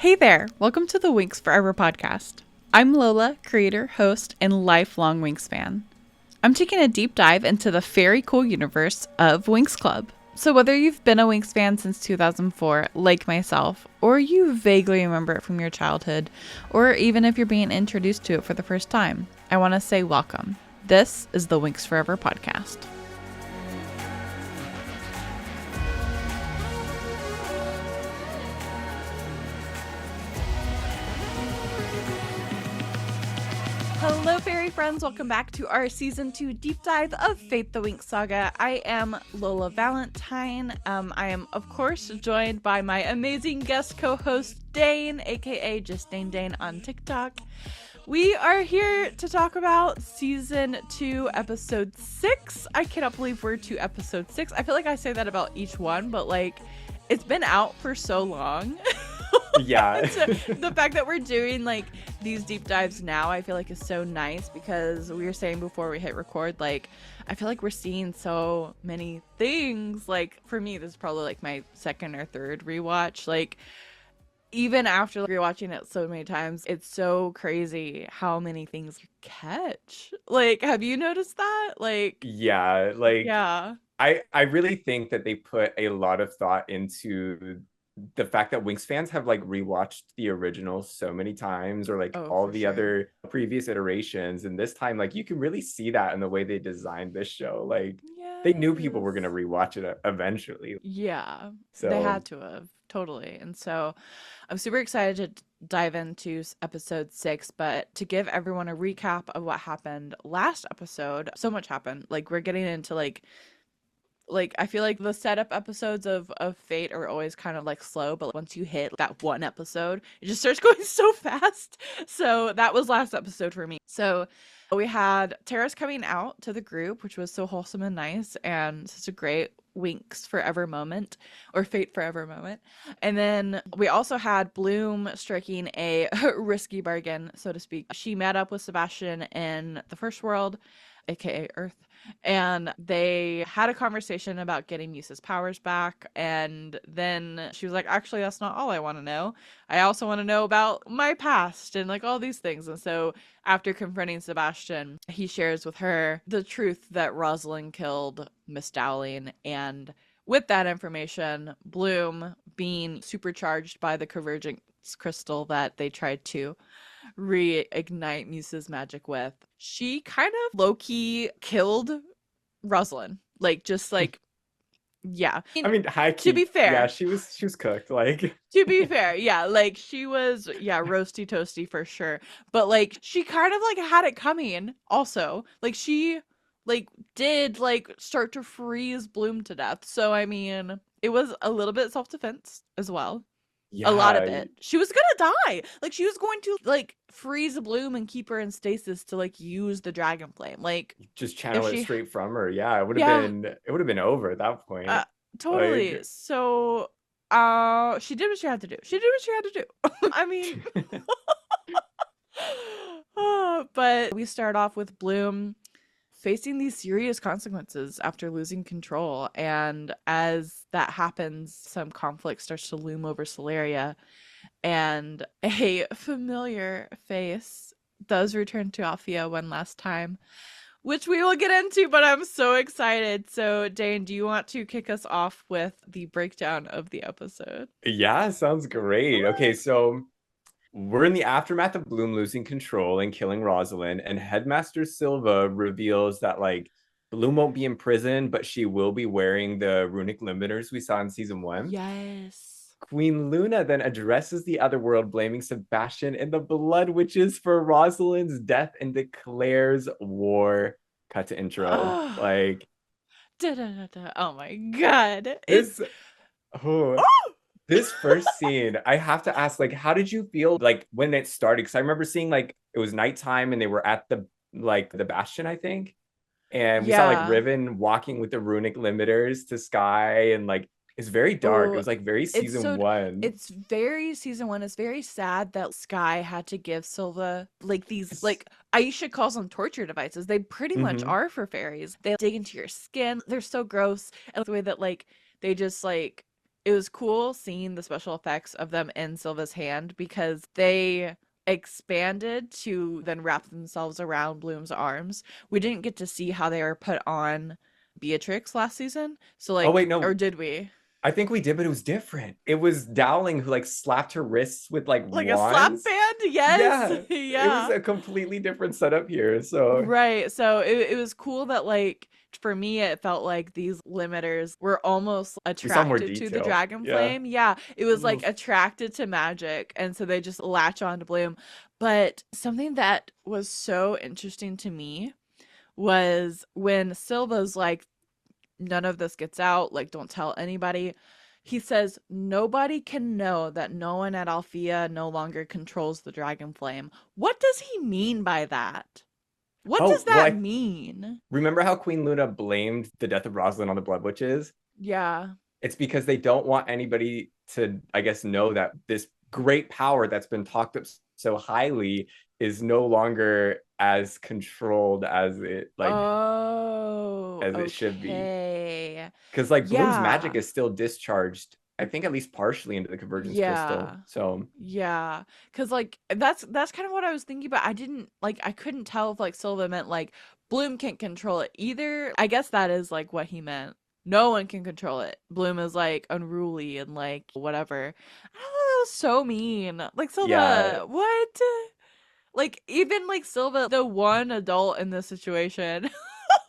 Hey there, welcome to the Winx Forever podcast. I'm Lola, creator, host, and lifelong Winx fan. I'm taking a deep dive into the very cool universe of Winx Club. So whether you've been a Winx fan since 2004, like myself, or you vaguely remember it from your childhood, or even if you're being introduced to it for the first time, I want to say welcome. This is the Winx Forever podcast. Hello fairy friends, welcome back to our season 2 deep dive of Fate the Winx Saga. I am Lola Valentine. I am of course joined by my amazing guest co-host Dane, aka JustDaneDane on TikTok. We are here to talk about season 2 episode 6. I cannot believe we're to episode 6. I feel like I say that about each one, but like it's been out for so long. Yeah. So the fact that we're doing like these deep dives now, I feel like is so nice because we were saying before we hit record, like I feel like we're seeing so many things. Like for me, this is probably like my second or third rewatch. Like even after rewatching it so many times, it's so crazy how many things you catch. Like, have you noticed that? Like, Yeah, yeah. I really think that they put a lot of thought into the fact that Winx fans have like rewatched the original so many times, or like Oh, all for the sure. other previous iterations, and this time like you can really see that in the way they designed this show. Like they knew people were going to rewatch it eventually. Yeah, they So had to have, totally. And so I'm super excited to dive into episode 6, but to give everyone a recap of what happened last episode, so much happened. Like we're getting into like I feel like the setup episodes of Fate are always kind of like slow, but once you hit that one episode, it just starts going so fast. So that was last episode for me. So we had Terrace coming out to the group, which was so wholesome and nice and such a great Winx Forever moment, or Fate Forever moment. And then we also had Bloom striking a risky bargain, so to speak. She met up with Sebastian in the first world, aka Earth, and they had a conversation about getting Musa's powers back. And then she was like, actually, that's not all I want to know. I also want to know about my past and like all these things. And so after confronting Sebastian, he shares with her the truth that Rosalind killed Miss Dowling. And with that information, Bloom, being supercharged by the convergence crystal that they tried to reignite Musa's magic with, she kind of low-key killed Rosalind. Like, just like, yeah. I mean, high To be key, yeah, fair, she was cooked. Like to be fair, yeah, like she was, yeah, roasty toasty for sure. But like, she kind of like had it coming also. Like, she like did like start to freeze Bloom to death. So, I mean, it was a little bit self-defense as well. A lot of yeah, it. She was gonna die. Like she was going to like freeze Bloom and keep her in stasis to like use the dragon flame. Like just if channel it she, straight from her. Yeah, yeah, it would have been over at that uh, point. totally. Like So, she did what she had to do. She did what she had to do. I mean, but we start off with Bloom facing these serious consequences after losing control, and as that happens, some conflict starts to loom over Solaria. And a familiar face does return to Althea one last time, which we will get into, but I'm so excited. So, Dane, do you want to kick us off with the breakdown of the episode? yeah, sounds great. Okay, so we're in the aftermath of Bloom losing control and killing Rosalind, and Headmaster Silva reveals that like Bloom won't be in prison, but she will be wearing the runic limiters we saw in season 1. Yes. Queen Luna then addresses the other world, blaming Sebastian and the Blood Witches for Rosalind's death and declares war. Cut to intro. Oh, Like oh my god. this, oh, this first scene, I have to ask, like, how did you feel like when it started? Because I remember seeing like it was nighttime and they were at the Bastion, I think. And we saw like Yeah. Riven walking with the runic limiters to Sky, and like it's very dark. It Oh, was like very season one. it's very season 1. It's very sad that Sky had to give Silva like these, like Aisha calls them torture devices. They pretty much Mm-hmm. are for fairies. They dig into your skin. They're so gross. And the way that like they just like it was cool seeing the special effects of them in Silva's hand because they expanded to then wrap themselves around Bloom's arms. We didn't get to see how they were put on Beatrix last season. So Oh like, wait, or no. did we? I think we did, but it was different. It was Dowling who like slapped her wrists with like Like a slap wands. band? Yes. Yeah, it was Yeah. a completely different setup here. So Right. So it was cool that like for me it felt like these limiters were almost we saw more attracted to the detail. dragon Yeah. flame. Yeah, it was like Oof. attracted to magic and so they just latch on to Bloom. But something that was so interesting to me was when Silva's like none of this gets out, like don't tell anybody. He says nobody can know that no one at Althea no longer controls the dragon flame. What does he mean by that? What does Oh, well, that I mean? remember how Queen Luna blamed the death of Rosalind on the Blood Witches? Yeah. It's because they don't want anybody to, I guess, know that this great power that's been talked up so highly is no longer as controlled Oh, as it should be. okay. Because like Bloom's magic Yeah. is still discharged, I think at least partially into the convergence crystal. Yeah. So Yeah. Cause like that's kind of what I was thinking, but I didn't like I couldn't tell if like Silva meant like Bloom can't control it either. I guess that is like what he meant. No one can control it. Bloom is like unruly and like whatever. I thought that was so mean. Like yeah, Silva, what? Like even like Silva, the one adult in this situation,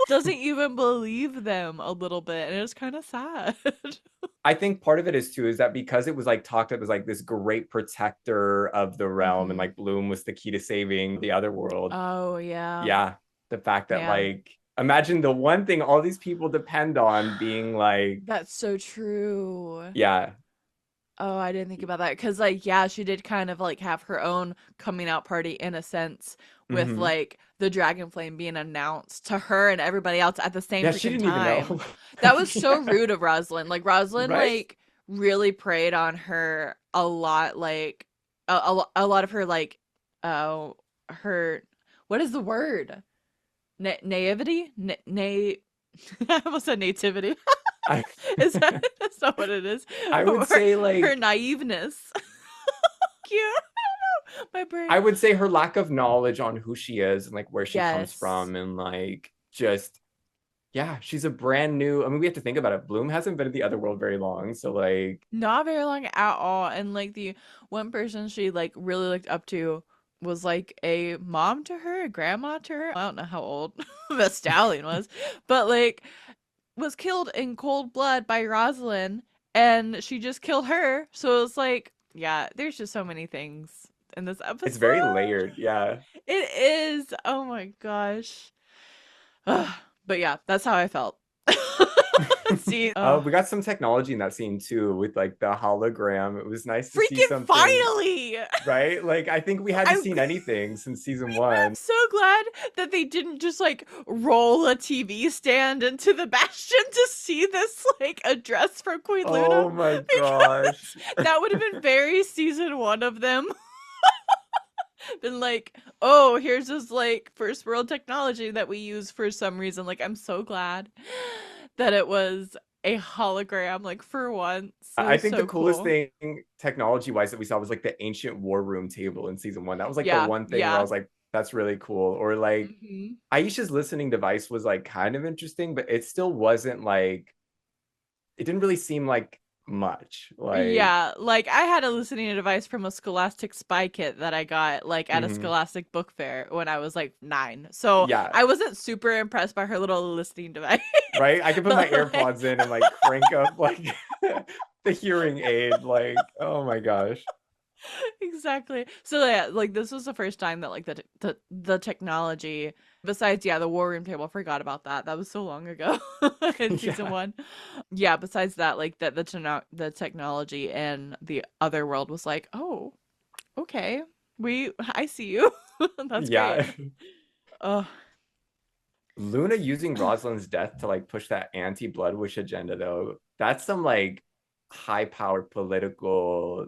doesn't even believe them a little bit, and it's kind of sad. I think part of it is too is that because it was like talked up as like this great protector of the realm and Hmm. like Bloom was the key to saving the other world. Oh yeah, Yeah, the fact that man, like imagine the one thing all these people depend on being like that's so true. yeah. Oh, I didn't think about that because, like, yeah, she did kind of like have her own coming out party in a sense with Mm-hmm. like the dragon flame being announced to her and everybody else at the same Yeah, she freaking didn't even time. know. That was so Yeah, rude of Rosalind. Like, Rosalind, right? like, really preyed on her a lot, like, a lot of her, like, uh, her, what is the word? Naivety? I almost said nativity. I Is that that's not what it is? I would Her, say her like naiveness. Cute. My I brain. would say her lack of knowledge on who she is and like where she comes Yes. from and like just yeah, she's a brand new. I mean, we have to think about it. Bloom hasn't been in the other world very long, so like Not very long at all. And like the one person she like really looked up to was like a mom to her, a grandma to her. I don't know how old the stallion was, but like was killed in cold blood by Rosalind and she just killed her. So it's like, yeah, there's just so many things in this it's episode. very layered. Yeah. It is. Oh my gosh. Ugh. But yeah, that's how I felt. See, We got some technology in that scene too with like the hologram. It was nice to see freaking something, finally! right? Like I think we hadn't I'm seen anything since season I'm one. so glad that they didn't just like roll a TV stand into the bastion to see this like address from Queen Luna Oh my because gosh. that would have been very season one of them. Been like, oh, here's this like first world technology that we use for some reason. Like, I'm so glad that it was a hologram, like for once. It I was think the so coolest cool. thing technology wise that we saw was like the ancient war room table in season one. That was like the Yeah, one thing where I yeah. was like, that's really cool. Or like Hmm. Aisha's listening device was like kind of interesting, but it still wasn't like it didn't really seem like much. Like, Yeah, like I had a listening device from a Scholastic spy kit that I got like at a mhm. Scholastic book fair when I was like 9. So Yeah, I wasn't super impressed by her little listening device. right. I could put my But like AirPods in and like crank up like the hearing aid. Like, oh my gosh. exactly. So yeah, like this was the first time that like the technology besides yeah, the war room table, I forgot about that. That was so long ago in season Yeah. 1. Yeah, besides that like that the technology and the other world was like, "Oh, okay. I see you." That's great. Yeah. Oh, Luna using Rosalind's death to like push that anti-blood witch agenda though. That's some like high powered political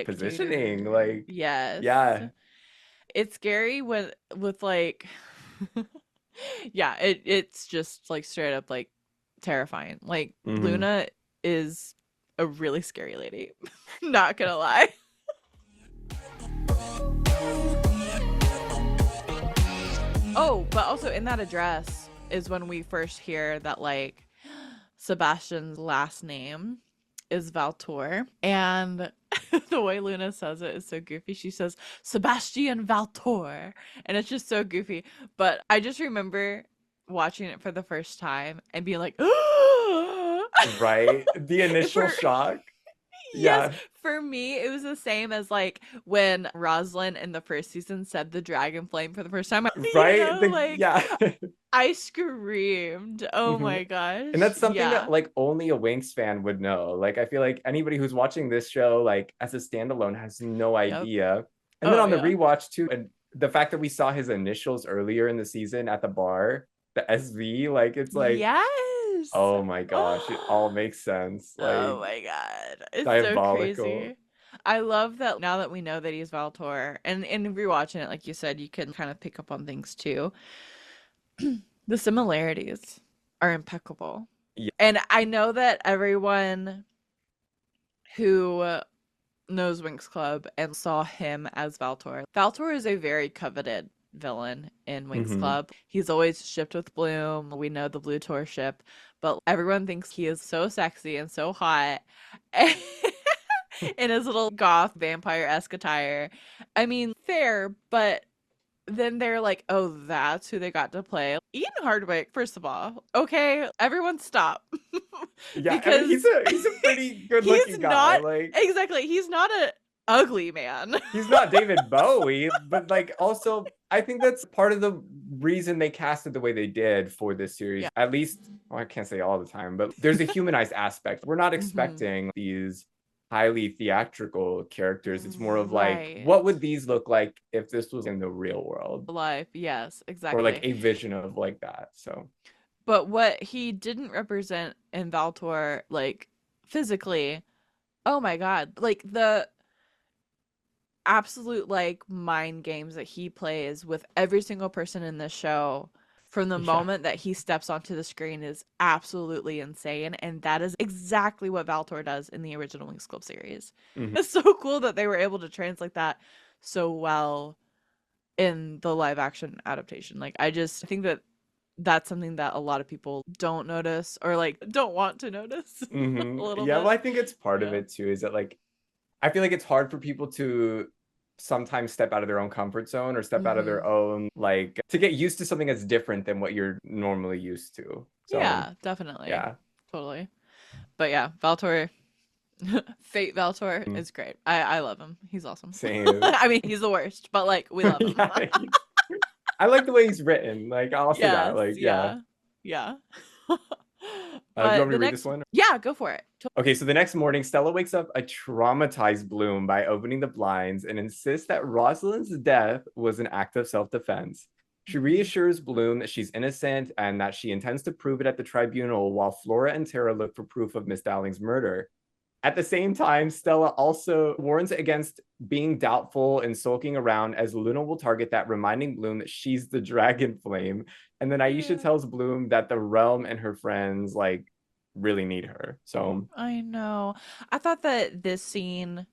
positioning. dictator. Like, Yes. yeah. It's scary when with like yeah, it's just like straight up like terrifying. Like Hmm. Luna is a really scary lady. Not gonna lie. Oh, but also in that address is when we first hear that like Sebastian's last name is Valtor. And the way Luna says it is so goofy. She says Sebastian Valtor. And it's just so goofy. But I just remember watching it for the first time and being like, Right? The initial for shock. yes, Yeah. for me, it was the same as like when Rosalind in the first season said the dragon flame for the first time. Right? Like Yeah. I screamed. Oh hmm my And gosh. that's something Yeah. that like only a Winx fan would know. Like I feel like anybody who's watching this show like as a standalone has no Yep. idea. And then Oh on the yeah. rewatch too, and the fact that we saw his initials earlier in the season at the bar, the SV, like it's like, Yes. oh my gosh, it all makes sense. Oh Like my god. It's so diabolical. crazy. I love that now that we know that he's Valtor, and in rewatching it, like you said, you can kind of pick up on things too. The similarities are impeccable. Yeah. And I know that everyone who knows Winx Club and saw him as Valtor. Valtor is a very coveted villain in Winx hmm Club. He's always shipped with Bloom. We know the Blue Tor ship, but everyone thinks he is so sexy and so hot in his little goth vampire-esque attire. I mean, fair, but then they're like, oh, that's who they got to play. Ian Hardwick, first of all. Okay, everyone stop. Yeah, I mean Because he's a pretty good he's looking guy. not Like exactly, he's not a ugly man. he's not David Bowie, but like also I think that's part of the reason they casted the way they did for this series. Yeah. At least, well, I can't say all the time, but there's a humanized aspect. We're not hmm expecting these highly theatrical characters. It's more of like, Right. what would these look like if this was in the real world? Life, yes, Or like exactly. a vision of like that. So But what he didn't represent in Valtor, like physically, oh my god, like the absolute like mind games that he plays with every single person in this show from the yeah. moment that he steps onto the screen is absolutely insane, and that is exactly what Valtor does in the original Winx Club series. Mhm. It's so cool that they were able to translate that so well in the live action adaptation. Like I just think that that's something that a lot of people don't notice or like don't want to notice a little Yeah, well, bit. I think it's part of Yeah. it too, is that like I feel like it's hard for people to sometimes step out of their own comfort zone or step out of their hmm own like to get used to something that's different than what you're normally used to. So Yeah, definitely. yeah. Totally. But yeah, Valtor, Fate Valtor Mm, is great. I love him. He's awesome. same. I mean, he's the worst, but like we love him. Yeah. I like the way he's written. Like I'll say that. Yes, Like, yeah. yeah. Yeah. Do you But want me the to read this next, one? yeah, go for it. Okay, so the next morning, Stella wakes up a traumatized Bloom by opening the blinds and insists that Rosalind's death was an act of self-defense. She Mhm. reassures Bloom that she's innocent and that she intends to prove it at the tribunal while Flora and Tara look for proof of Miss Dowling's murder. At the same time, Stella also warns against being doubtful and sulking around as Luna will target that, reminding Bloom that she's the dragon flame. And then Aisha Yeah. tells Bloom that the realm and her friends like really need her. So I know. I thought that this scene,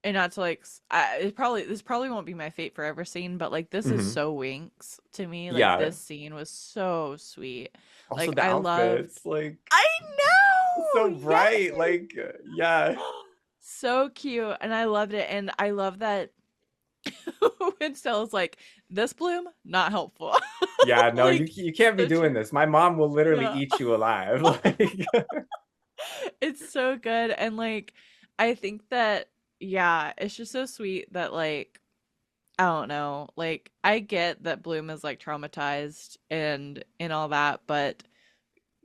and not to like, this probably won't be my Fate Forever scene, but like this is mhm. so Winx to me. Like Yeah. this scene was so sweet. Also Like the I love. outfits, like I so know. bright. Yes. Like yeah. So cute, and I loved it, and I love that when Stella's like, "This bloom not helpful." Yeah, no, Like you can't be so doing true. this. My mom will literally Yeah. eat you alive. Like It's so good, and like I think that yeah, it's just so sweet that like I don't know, like I get that Bloom is like traumatized and all that, but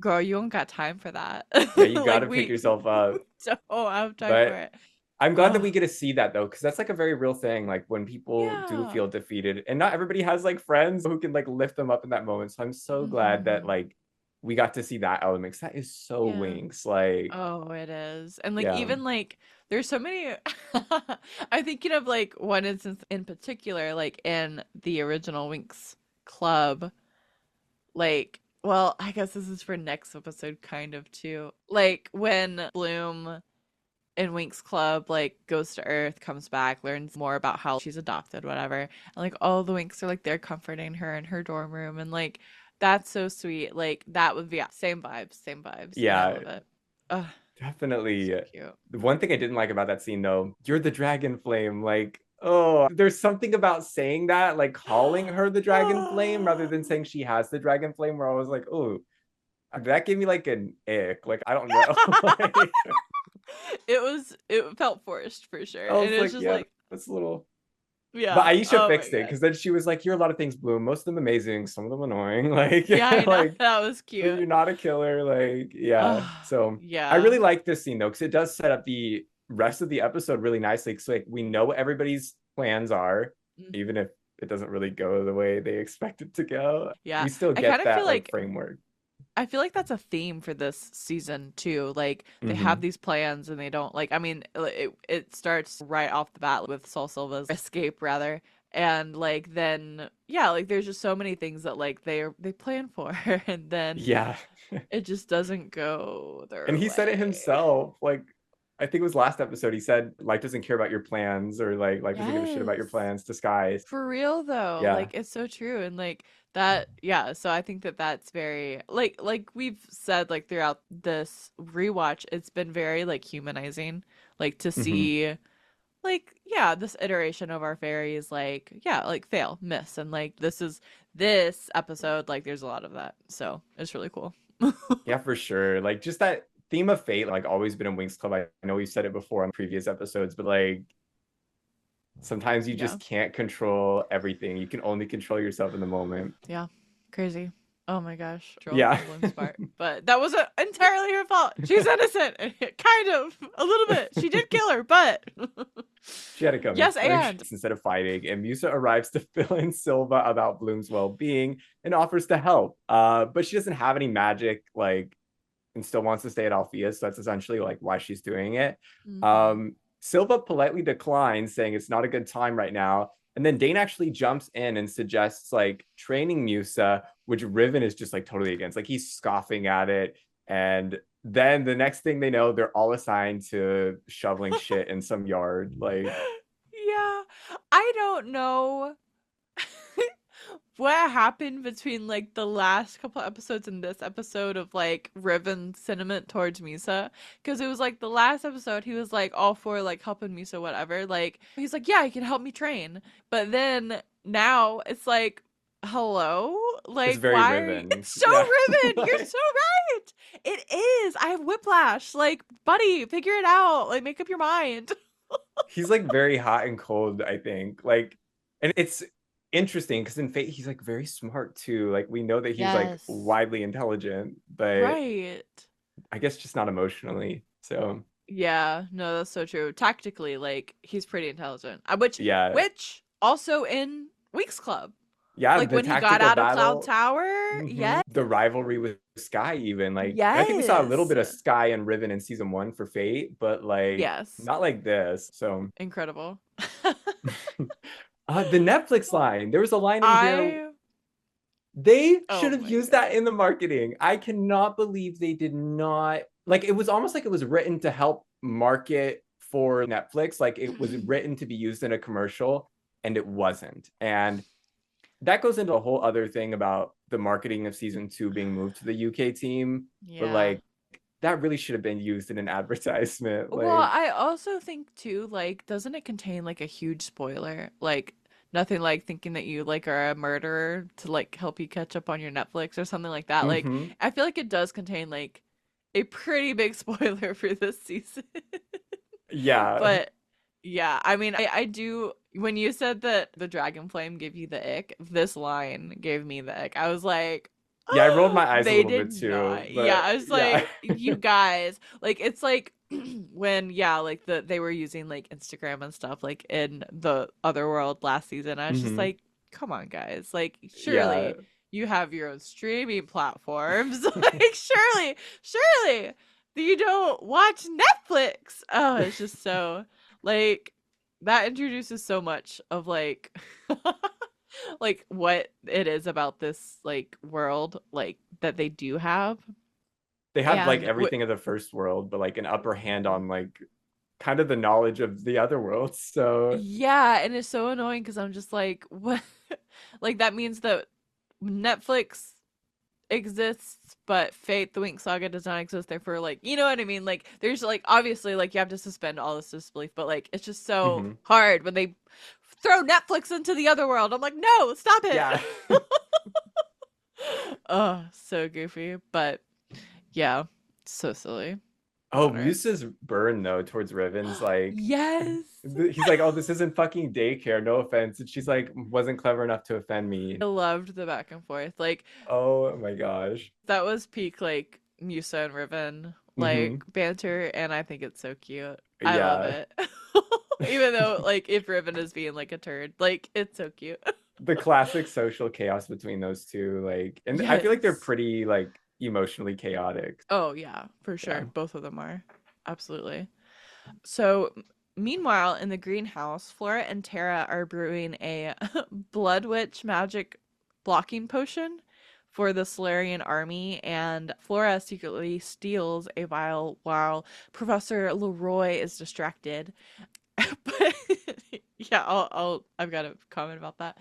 girl, you don't got time for that. yeah, you Like gotta pick we yourself up. don't have time for But it. I'm glad that Oh, we get to see that though, because that's like a very real thing. Like when people do yeah. feel defeated, and not everybody has like friends who can like lift them up in that moment. So I'm so glad that hmm like we got to see that element. 'Cause that is so Yeah. Winx. Like, Oh, it is. And like yeah. even like there's so many I'm thinking of like one instance in particular, like in the original Winx Club, like well, I guess this is for next episode kind of too. Like when Bloom in Winx Club, like goes to Earth, comes back, learns more about how she's adopted, whatever. And like all the Winx are like they're comforting her in her dorm room, and like that's so sweet. Like that would be same vibes, and I Yeah, love it. Ugh, definitely. so cute. The one thing I didn't like about that scene though, you're the dragon flame. Like, oh, there's something about saying that, like calling her the dragon flame rather than saying she has the dragon flame, where I was like, oh, that gave me like an ick. Like, I don't know. Like, It felt forced for sure, I and was it's like, just yeah, like, that's a little. But yeah, Aisha oh my fixed it god, because then she was like, "You're a lot of things, Bloom. Most of them amazing, some of them annoying. Like, yeah, I know like, that was but cute. you're not a killer." Like, yeah. So I Yeah. really like this scene though because it does set up the rest of the episode really nicely. So like we know what everybody's plans are, Mhm. even if it doesn't really go the way they expect it to go. Yeah. We still I kind get of feel that like like framework. I feel like that's a theme for this season too. Like they have Hmm. these plans and they don't like. I mean, it starts right off the bat with Sol Silva's escape, rather, and like then yeah, like there's just so many things that like they plan for, and then Yeah. it just doesn't go And their he said it way. himself. Like, I think it was last episode. He said, "Life doesn't care about your plans," or like, "Life doesn't give a shit about your Yes. plans." Disguise. For real though, Yeah. like it's so true, and like that yeah, so I think that that's very like we've said like throughout this rewatch, it's been very like humanizing, like to Hmm. see like yeah, this iteration of our fairies like yeah, like fail, miss, and like this episode like there's a lot of that. So, it's really cool. Yeah, for sure. Like, just that theme of fate, like, always been in Winx Club. I know we've said it before on previous episodes, but like, sometimes you Yeah. just can't control everything. You can only control yourself in the moment. Yeah. Crazy. Oh my gosh. Troll Yeah. on Bloom's part. But that wasn't entirely her fault. She's innocent. Kind of. A little bit. She did kill her, but She had it coming. yes, and Instead of fighting, and Musa arrives to fill in Silva about Bloom's well-being and offers to help. But she doesn't have any magic, like, and still wants to stay at Althea. So that's essentially like why she's doing it. hmm Silva politely declines, saying it's not a good time right now. And then Dane actually jumps in and suggests like training Musa, which Riven is just like totally against. Like he's scoffing at it. And then the next thing they know, they're all assigned to shoveling shit in some yard. Like, yeah. I don't know what happened between like the last couple episodes and this episode of like Riven's sentiment towards Misa, because it was like the last episode he was like all for like helping Misa, whatever, like he's like yeah, he can help me train, but then now it's like hello, it's like very why are you Riven. it's so Yeah. Riven, you're so right, it is, I have whiplash, like buddy, figure it out, like make up your mind. He's like very hot and cold, I think. Like, and it's interesting because in Fate, he's like very smart too. Like, we know that he's like Yes, widely intelligent, but right. I guess just not emotionally. So, Yeah, no, that's so true. Tactically, like he's pretty intelligent. Which yeah. also in Winx Club. Yeah. Like The when he got tactical out of Cloud battle, Tower. Yes. the rivalry with Sky, even like, and I think we saw a little Yes. bit of Sky and Riven in season one for Fate, but like, Yes. not like this. So, Incredible. the Netflix line, there was a line in here. I They should oh have my used that in god. the marketing. I cannot believe they did not. Like, it was almost like it was written to help market for Netflix. Like it was written to be used in a commercial and it wasn't. And that goes into a whole other thing about the marketing of season two being moved to the UK team. But Yeah. like that really should have been used in an advertisement. Well, Like, I also think too, like, doesn't it contain like a huge spoiler? Like nothing like thinking that you like are a murderer to like help you catch up on your Netflix or something like that. Like mm-hmm. I feel like it does contain like a pretty big spoiler for this season. Yeah. But yeah, I mean, I do. When you said that the dragon flame gave you the ick, this line gave me the ick. I was like, Yeah, I rolled my eyes a they little did bit too, not. Yeah, but I was yeah. like, you guys, like, it's like when, yeah, like they were using like Instagram and stuff, like in the other world last season. I was just Mm-hmm. like, come on, guys, like, Yeah. surely you have your own streaming platforms. Like, surely you don't watch Netflix. Oh, it's just so like that introduces so much of like like what it is about this like world like that they do have. They have like And everything of the first world, but like an upper hand on like kind of the knowledge of the other worlds. So Yeah, and it's so annoying because I'm just like, what? Like that means that Netflix exists, but Fate the Winx Saga does not exist. Therefore, like, you know what I mean? Like, there's like obviously like you have to suspend all this disbelief, but like it's just so mhm. hard when they throw Netflix into the other world. I'm like, no, stop it. Yeah. Oh, so goofy, but yeah, so silly. Oh, Whatever. Musa's burn though towards Riven's like Yes. he's like, oh, this isn't fucking daycare, no offense. And she's like, wasn't clever enough to offend I me. loved the back and forth. Like Oh my gosh. that was peak like Musa and Riven like Hmm. banter, and I think it's so cute. I love Yeah. it. Even though like if Riven is being like a turd, like it's so cute. The classic social chaos between those two, like, and I feel like they're Yes. pretty like emotionally chaotic. Oh yeah, for Yeah. sure. Both of them are. Absolutely. So meanwhile, in the greenhouse, Flora and Tara are brewing a blood witch magic blocking potion for the Solarian army, and Flora secretly steals a vial while Professor Leroy is distracted. But yeah, I've got a comment about that.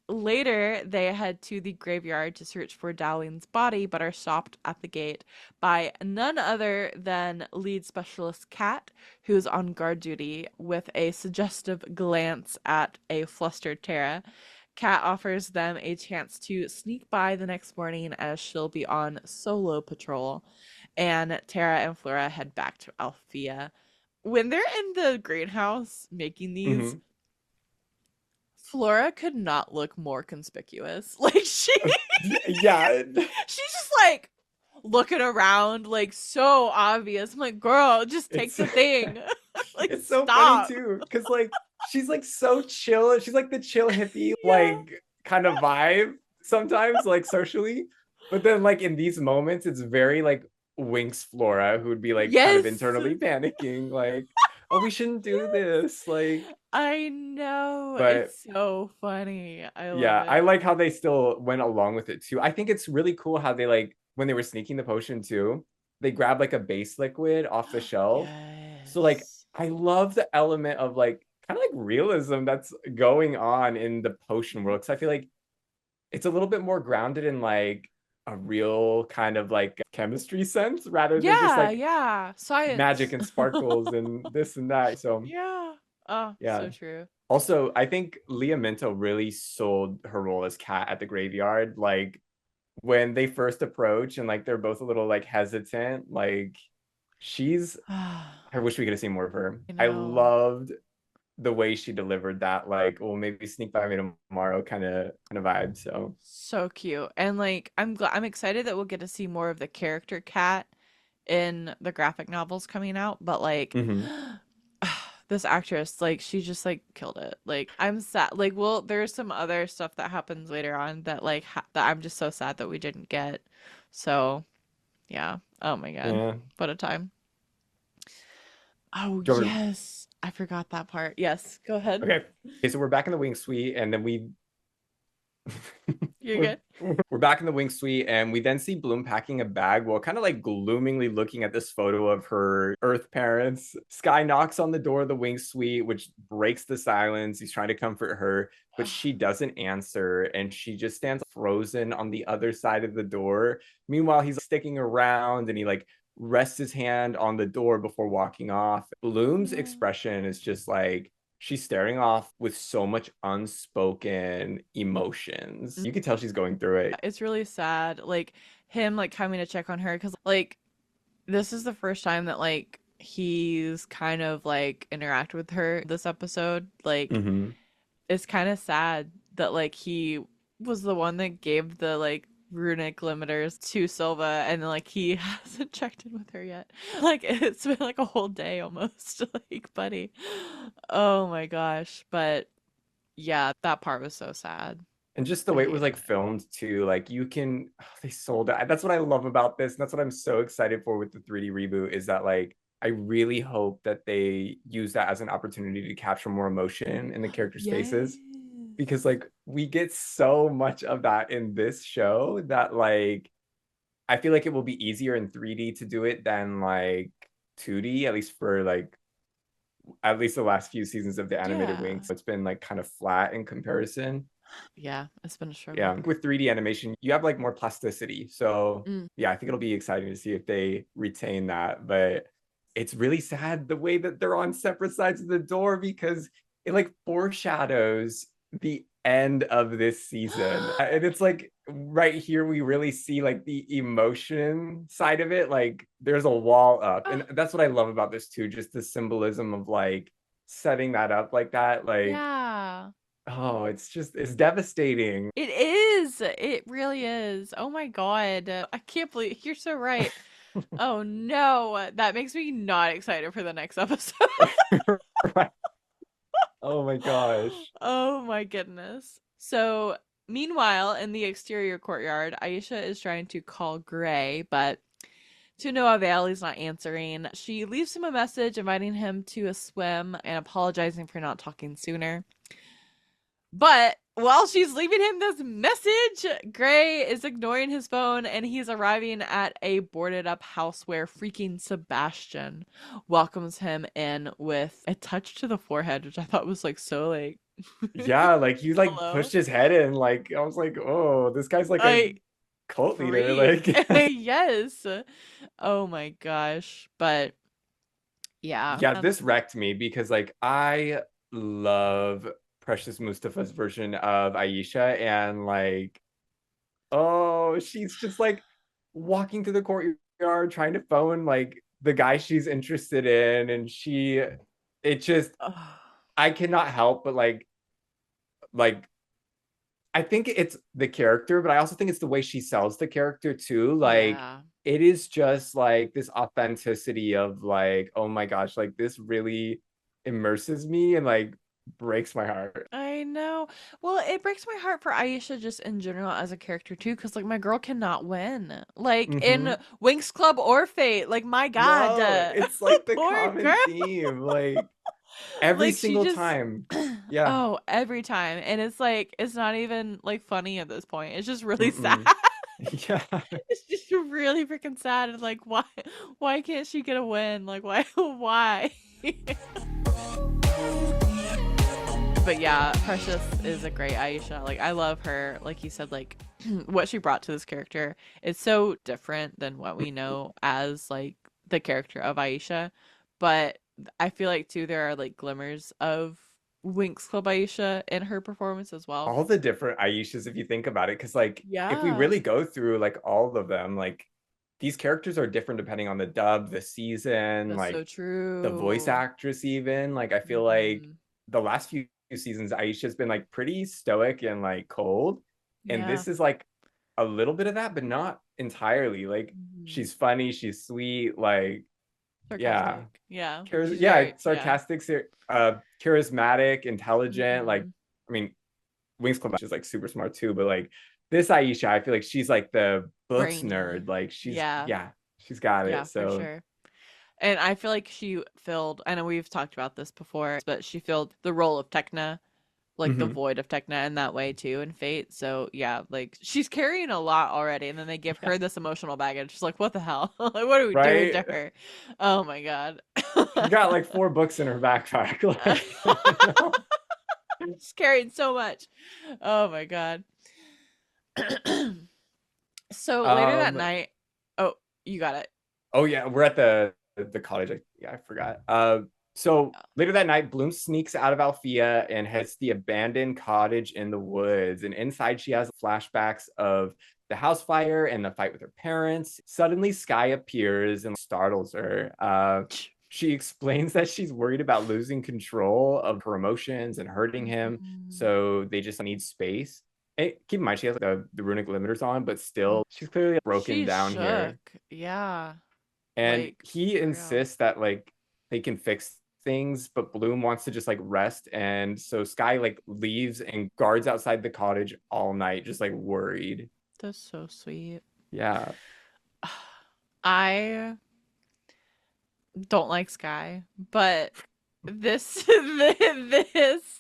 Later, they head to the graveyard to search for Dowling's body, but are stopped at the gate by none other than lead specialist Kat, who's on guard duty with a suggestive glance at a flustered Tara. Kat offers them a chance to sneak by the next morning as she'll be on solo patrol, and Tara and Flora head back to Althea. When they're in the greenhouse making these, Hmm. Flora could not look more conspicuous. Like Yeah. she's just like looking around like so obvious. I'm like, girl, just take It's the thing. Like it's so funny stop. too, because like she's like so chill. She's like the chill hippie, Yeah. like kind of vibe sometimes, like socially. But then like in these moments, it's very like Winx Flora, who would be like kind of Yes. internally panicking, like, oh, we shouldn't do Yes. this. Like, I know. but It's so funny. I love yeah, I it. like how they still went along with it too. I think it's really cool how they like when they were sneaking the potion too, they grabbed like a base liquid off the shelf. So like Yes. I love the element of like kind of like realism that's going on in the potion world. Cause I feel like it's a little bit more grounded in like a real kind of like chemistry sense rather than just Yeah, like yeah. Science. magic and sparkles and this and that. So Yeah. Oh, yeah. so true. Also, I think Leah Minto really sold her role as Kat at the graveyard. Like when they first approach and like they're both a little like hesitant, like she's I I wish we could have seen more of her. I know. loved the way she delivered that, like, well, maybe sneak by me tomorrow kind of vibe. So So cute. And like I'm excited that we'll get to see more of the character Cat in the graphic novels coming out, but like mhm. this actress, like she just like killed it. Like I'm sad. Like well, there's some other stuff that happens later on that like that I'm just so sad that we didn't get. So, yeah. Oh my god. Yeah. What a time. Oh, Do you want me yes. I forgot that part. Yes, go ahead. okay. Okay, so we're back in the wing suite, and then we You're we're good. we're back in the wing suite, and we then see Bloom packing a bag while kind of like gloomingly looking at this photo of her Earth parents. Sky knocks on the door of the wing suite, which breaks the silence. He's trying to comfort her, but she doesn't answer, and she just stands frozen on the other side of the door. Meanwhile, he's sticking around, and he like rests his hand on the door before walking off. Bloom's Yeah. expression is just like she's staring off with so much unspoken emotions. You could tell she's going through it. It's really sad. Like him like coming to check on her cuz like this is the first time that like he's kind of like interact with her this episode. Like Mm-hmm. it's kind of sad that like he was the one that gave the like runic limiters to Silva and like he hasn't checked in with her yet. Like it's been like a whole day almost. Like buddy. Oh my gosh. But yeah, that part was so sad. And just the I way it was hated like it. filmed too, like you can, they sold it. That's what I love about this. And that's what I'm so excited for with the 3D reboot is that like, I really hope that they use that as an opportunity to capture more emotion in the character Yes. spaces because like we get so much of that in this show that like I feel like it will be easier in 3D to do it than like 2D, at least for like at least the last few seasons of the animated Yeah. Winx. It's been like kind of flat in comparison. Yeah, it's been a struggle. Yeah, with 3D animation, you have like more plasticity. So Mm. yeah, I think it'll be exciting to see if they retain that. But it's really sad the way that they're on separate sides of the door because it like foreshadows the end of this season. And it's like right here we really see like the emotion side of it. Like there's a wall up. And that's what I love about this too, just the symbolism of like setting that up like that. Like, Yeah. oh, it's devastating. It is. It really is. Oh my God. I can't believe you're so right. Oh no. That makes me not excited for the next episode. Right. Oh my gosh. Oh my goodness. So, meanwhile, in the exterior courtyard, Aisha is trying to call Gray, but to no avail. He's not answering. She leaves him a message inviting him to a swim and apologizing for not talking sooner. But while she's leaving him this message, Gray is ignoring his phone and he's arriving at a boarded up house where freaking Sebastian welcomes him in with a touch to the forehead, which I thought was like so like Yeah, like he like hello. pushed his head in. Like I was like, oh, this guy's like a I cult leader. freak. Like Yes. Oh my gosh. But yeah. yeah, this wrecked me because like I love Precious Mustafa's version of Aisha and like, oh, she's just like walking through the courtyard trying to phone like the guy she's interested in, and it just I cannot help but like I think it's the character, but I also think it's the way she sells the character too. Like Yeah. it is just like this authenticity of like, oh my gosh, like this really immerses me and like breaks my heart. I know. Well, it breaks my heart for Aisha just in general as a character too, because like my girl cannot win. Like in Mm-hmm. Winx Club or Fate. Like my God, No, it's like the poor common girl. theme, like every Like she single just time. Yeah. oh, every time. And it's like it's not even like funny at this point. It's just really sad. Mm-mm. Yeah. It's just really freaking sad. And like why can't she get a win? Like why? But yeah, Precious is a great Aisha. Like I love her. Like you said, like what she brought to this character is so different than what we know as like the character of Aisha. But I feel like too there are like glimmers of Winx Club Aisha in her performance as well. All the different Aishas if you think about it, because like if we Yeah, really go through like all of them, like these characters are different depending on the dub, the season, that's so like the voice true. actress even. Like I feel like Hmm. the last few seasons Aisha's been like pretty stoic and like cold, and Yeah. this is like a little bit of that but not entirely. Like Hmm. she's funny, she's sweet, like yeah. Sarcastic. Yeah, Chariz she's yeah, very yeah. sarcastic, charismatic, intelligent. Like Hmm. I mean Winx Club is like super smart too, but like this Aisha, I feel like she's like the books Brainy. nerd. Like she's Yeah, yeah, she's got yeah, it. for So sure. And I feel like she filled, I know we've talked about this before, but she filled the role of Tecna, like the mhm. void of Tecna in that way too in Fate. So yeah, like she's carrying a lot already. And then they give Yeah, her this emotional baggage. She's like, what the hell? Like, what are we doing right. to her? Oh my God. She's got like 4 books in her backpack. Like you know? She's carrying so much. Oh my God. So later that Um. night, oh, you got it. Oh yeah, we're at the college. Yeah, I forgot. So later that night, Bloom sneaks out of Althea and heads to the abandoned cottage in the woods. And inside, she has flashbacks of the house fire and the fight with her parents. Suddenly, Sky appears and startles her. She explains that she's worried about losing control of her emotions and hurting him. Mhm. So they just need space. And keep in mind, she has like, the runic limiters on, but still, she's clearly broken She's down shook. here. Yeah. And Like, he for real. insists that like they can fix things, but Bloom wants to just like rest. And so Sky like leaves and guards outside the cottage all night, just like worried. That's so sweet. Yeah. I don't like Sky, but this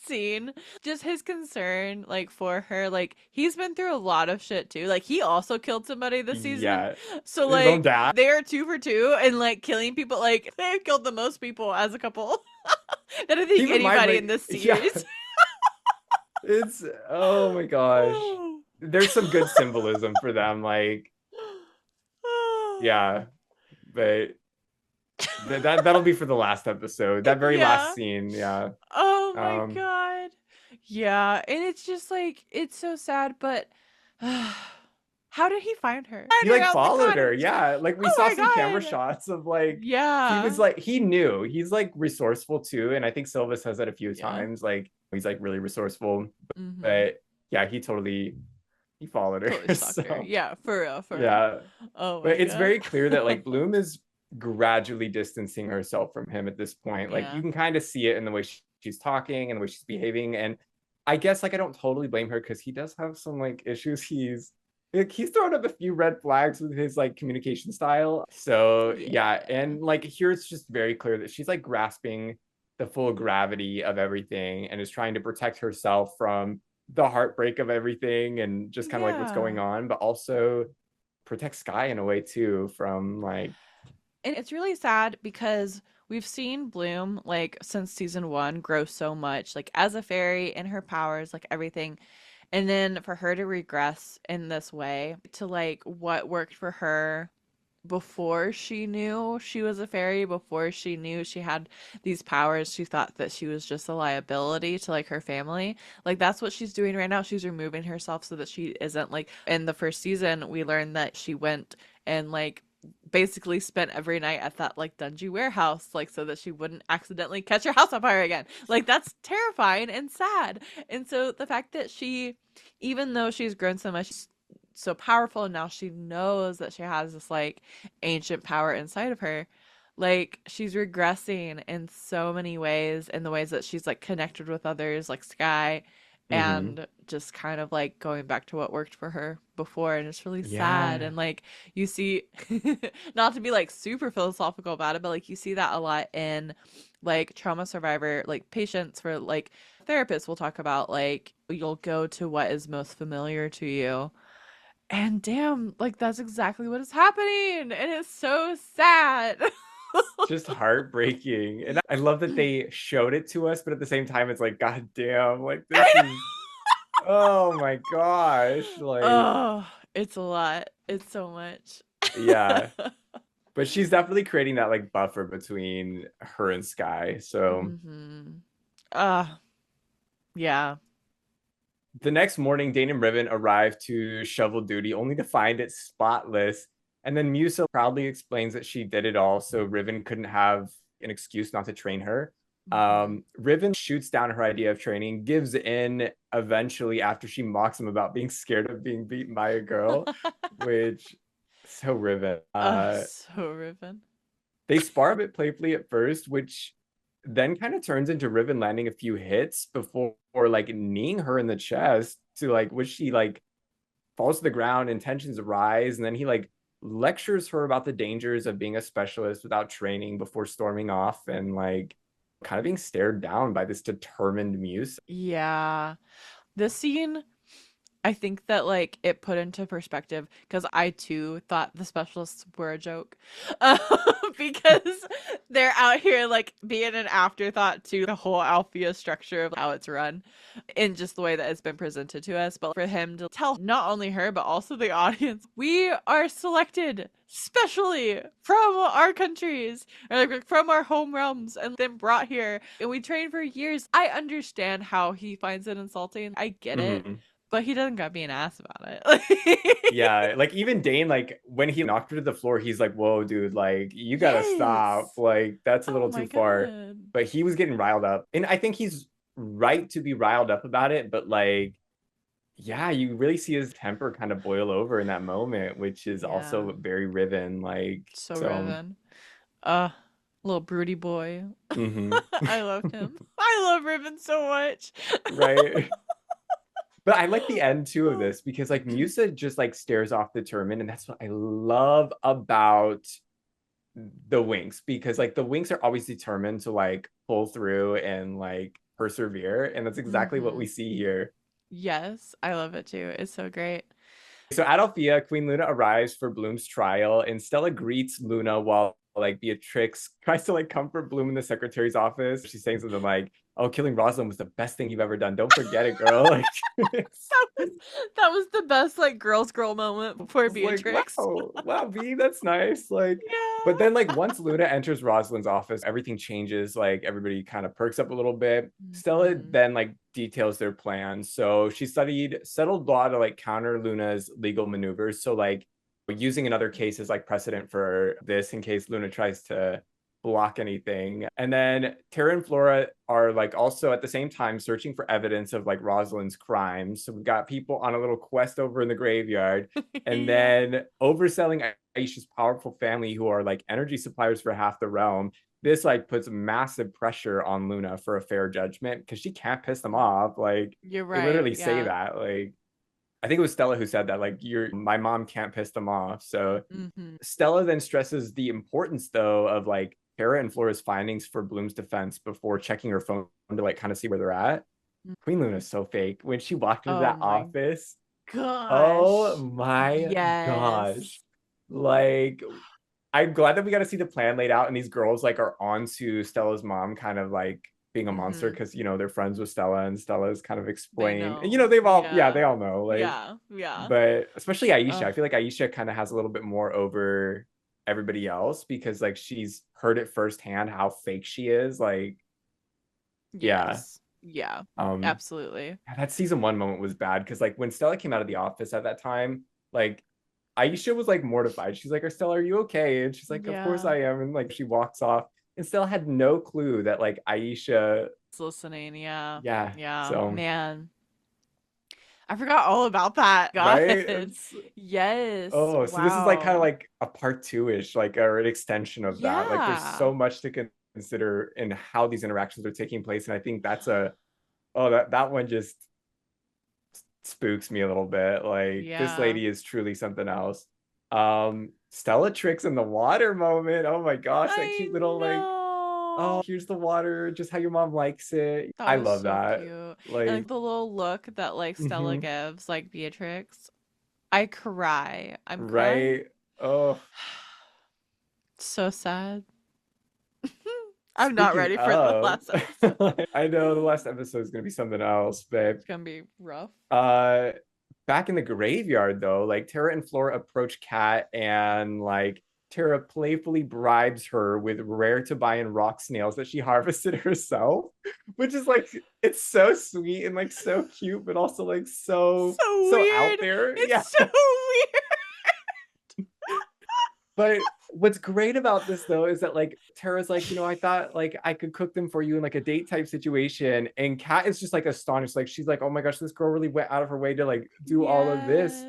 scene, just his concern like for her, like he's been through a lot of shit too. Like he also killed somebody this season. Yeah. So His own like dad. they are two for two and like killing people, like they've killed the most people as a couple. than I think Keep in mind, anybody in like, this yeah, series. it's, oh my gosh. There's some good symbolism for them. Like, yeah, but that'll be for the last episode. That very last Yeah. scene, yeah. Oh my Um, god. Yeah, and it's just like it's so sad, but how did he find her? he Find her like out in the followed her, cottage. yeah. Like we Oh saw my some camera god. shots of like he was Yeah. like he knew he's like resourceful too, and I think Silva says that a few Yeah. times. Like he's like really resourceful, Mm-hmm. but yeah, he followed Totally her. stalked her. So Yeah, for real, for real. yeah, Oh my but it's god. very clear that like Bloom is gradually distancing herself from him at this point. Like you Yeah. can kind of see it in the way she's talking and the way she's behaving. And I guess like I don't totally blame her because he does have some like issues. He's thrown up a few red flags with his like communication style. So yeah, Yeah. and like here it's just very clear that she's like grasping the full gravity of everything and is trying to protect herself from the heartbreak of everything and just kind of like what's Yeah. going on, but also protect Sky in a way too from like And it's really sad because we've seen Bloom like since season 1 grow so much like as a fairy and her powers, like everything. And then for her to regress in this way to like what worked for her before she knew she was a fairy, before she knew she had these powers, she thought that she was just a liability to like her family. Like that's what she's doing right now. She's removing herself so that she isn't like in the first season we learned that she went and like basically spent every night at that like dungy warehouse like so that she wouldn't accidentally catch her house on fire again. Like that's terrifying and sad. And so the fact that she, even though she's grown so much, so powerful and now she knows that she has this like ancient power inside of her, like she's regressing in so many ways, in the ways that she's like connected with others like Sky, mm-hmm. and just kind of like going back to what worked for her before. And it's really sad. Yeah. And like you see not to be like super philosophical about it, but like you see that a lot in like trauma survivor like patients, for like therapists will talk about like you'll go to what is most familiar to you. And damn, like that's exactly what is happening. And it's so sad. Just heartbreaking. And I love that they showed it to us, but at the same time it's like god damn, like this is oh my gosh. Like Oh, it's a lot. It's so much. yeah. But she's definitely creating that like buffer between her and Sky. So Mm-hmm. Uh, yeah. the next morning, Dane and Riven arrive to shovel duty, only to find it spotless. And then Musa proudly explains that she did it all, so Riven couldn't have an excuse not to train her. Mm-hmm. Riven shoots down her idea of training, gives in eventually after she mocks him about being scared of being beaten by a girl, which so Riven. So Riven. They spar a bit playfully at first, which then kind of turns into Riven landing a few hits before like kneeing her in the chest to like which she like falls to the ground and tensions rise, and then he like lectures her about the dangers of being a specialist without training before storming off and like kind of being stared down by this determined Muse. Yeah. This scene, I think that like it put into perspective because I too thought the specialists were a joke, um, because they're out here like being an afterthought to the whole Althea structure of how it's run, in just the way that it's been presented to us. But for him to tell not only her but also the audience, we are selected specially from our countries or like from our home realms and then brought here and we trained for years. I understand how he finds it insulting. I get it, Mm-hmm. but he doesn't got to be an ass about it. Yeah, like even Dane, like when he knocked her to the floor, he's like, "Whoa, dude, like you gotta stop. Yes. Like that's a Oh little my too far." god. But he was getting riled up, and I think he's right to be riled up about it. But like, yeah, you really see his temper kind of boil over in that moment, which is Yeah. also very Riven. Like, So so, Riven. Uh, little broody boy. mm-hmm. I love him. I love Riven so much. Right. But I like the end too of this because like Musa just like stares off determined, and that's what I love about the Winx because like the Winx are always determined to like pull through and like persevere, and that's exactly what Mm-hmm. we see here. Yes, I love it too. It's so great. So at Althea, Queen Luna arrives for Bloom's trial, and Stella greets Luna while like Beatrix tries to like comfort Bloom in the secretary's office. She's saying something like, "Oh, killing Rosalind was the best thing you've ever done. Don't forget it, girl." Like, it's That was that was the best like girl moment before like, Beatrix. wow, B, that's nice. Like, but Yeah. then like once Luna enters Rosalind's office, everything changes. Like everybody kind of perks up a little bit. Stella Mhm. then like details their plan. So she studied settled law to like counter Luna's legal maneuvers. So like using another case as like precedent for this in case Luna tries to block anything. And then Tara and Flora are like also at the same time searching for evidence of like Rosalind's crimes. So we've got people on a little quest over in the graveyard, and Yeah. then overselling Aisha's powerful family, who are like energy suppliers for half the realm. This like puts massive pressure on Luna for a fair judgment because she can't piss them off. Like You're they right. literally say Yeah. that. Like I think it was Stella who said that. Like you're my mom can't piss them off. So Mhm. Stella then stresses the importance, though, of like Tara and Flora's findings for Bloom's defense before checking her phone to like kind of see where they're at. Queen Luna's so fake. When she walked into Oh that my office, oh gosh. my Yes. gosh. Like, I'm glad that we got to see the plan laid out, and these girls like are on to Stella's mom, kind of like being a monster Mhm. because they're friends with Stella, and Stella's kind of They explained, and know. they've all Yeah. they all know, like, Yeah. Yeah. but especially Aisha. Ugh. I feel like Aisha kind of has a little bit more over everybody else because like she's heard it firsthand how fake she is. Like, yeah. Yes. Yeah. Um, Absolutely. that season one moment was bad because like when Stella came out of the office at that time, like Aisha was like mortified. She's like, Stella, are you okay? And she's like, of course Yeah. I am. And like she walks off and Stella had no clue that like Aisha, It's listening. Yeah. yeah. Yeah. So Man. I forgot all about that. right. God. It's Yes. oh, so this is like kind of Wow. like a part two-ish, like or an extension of that. Like there's Yeah. so much to consider in how these interactions are taking place. And I think that's a that one just spooks me a little bit. Like this Yeah. lady is truly something else. Stella tricks in the water moment. Oh my gosh, that I cute little like, oh, know. here's the water, just how your mom likes it. That I was love so that. cute. And like Like, the little look that like Stella mhm, gives, like Beatrix. I cry. I'm crying. right. Oh, So sad. I'm not speaking ready for the of, last episode. I know the last episode is gonna be something else, but It's gonna be rough. uh back in the graveyard though, like Tara and Flora approach Kat and like Tara playfully bribes her with rare to buy in rock snails that she harvested herself, which is like it's so sweet and like so cute, but also like So so out weird. there. Yeah. It's so weird. But what's great about this though is that like Tara's like, I thought like I could cook them for you in like a date type situation. And Kat is just like astonished. Like she's like, oh my gosh, this girl really went out of her way to like do all of this. Yes.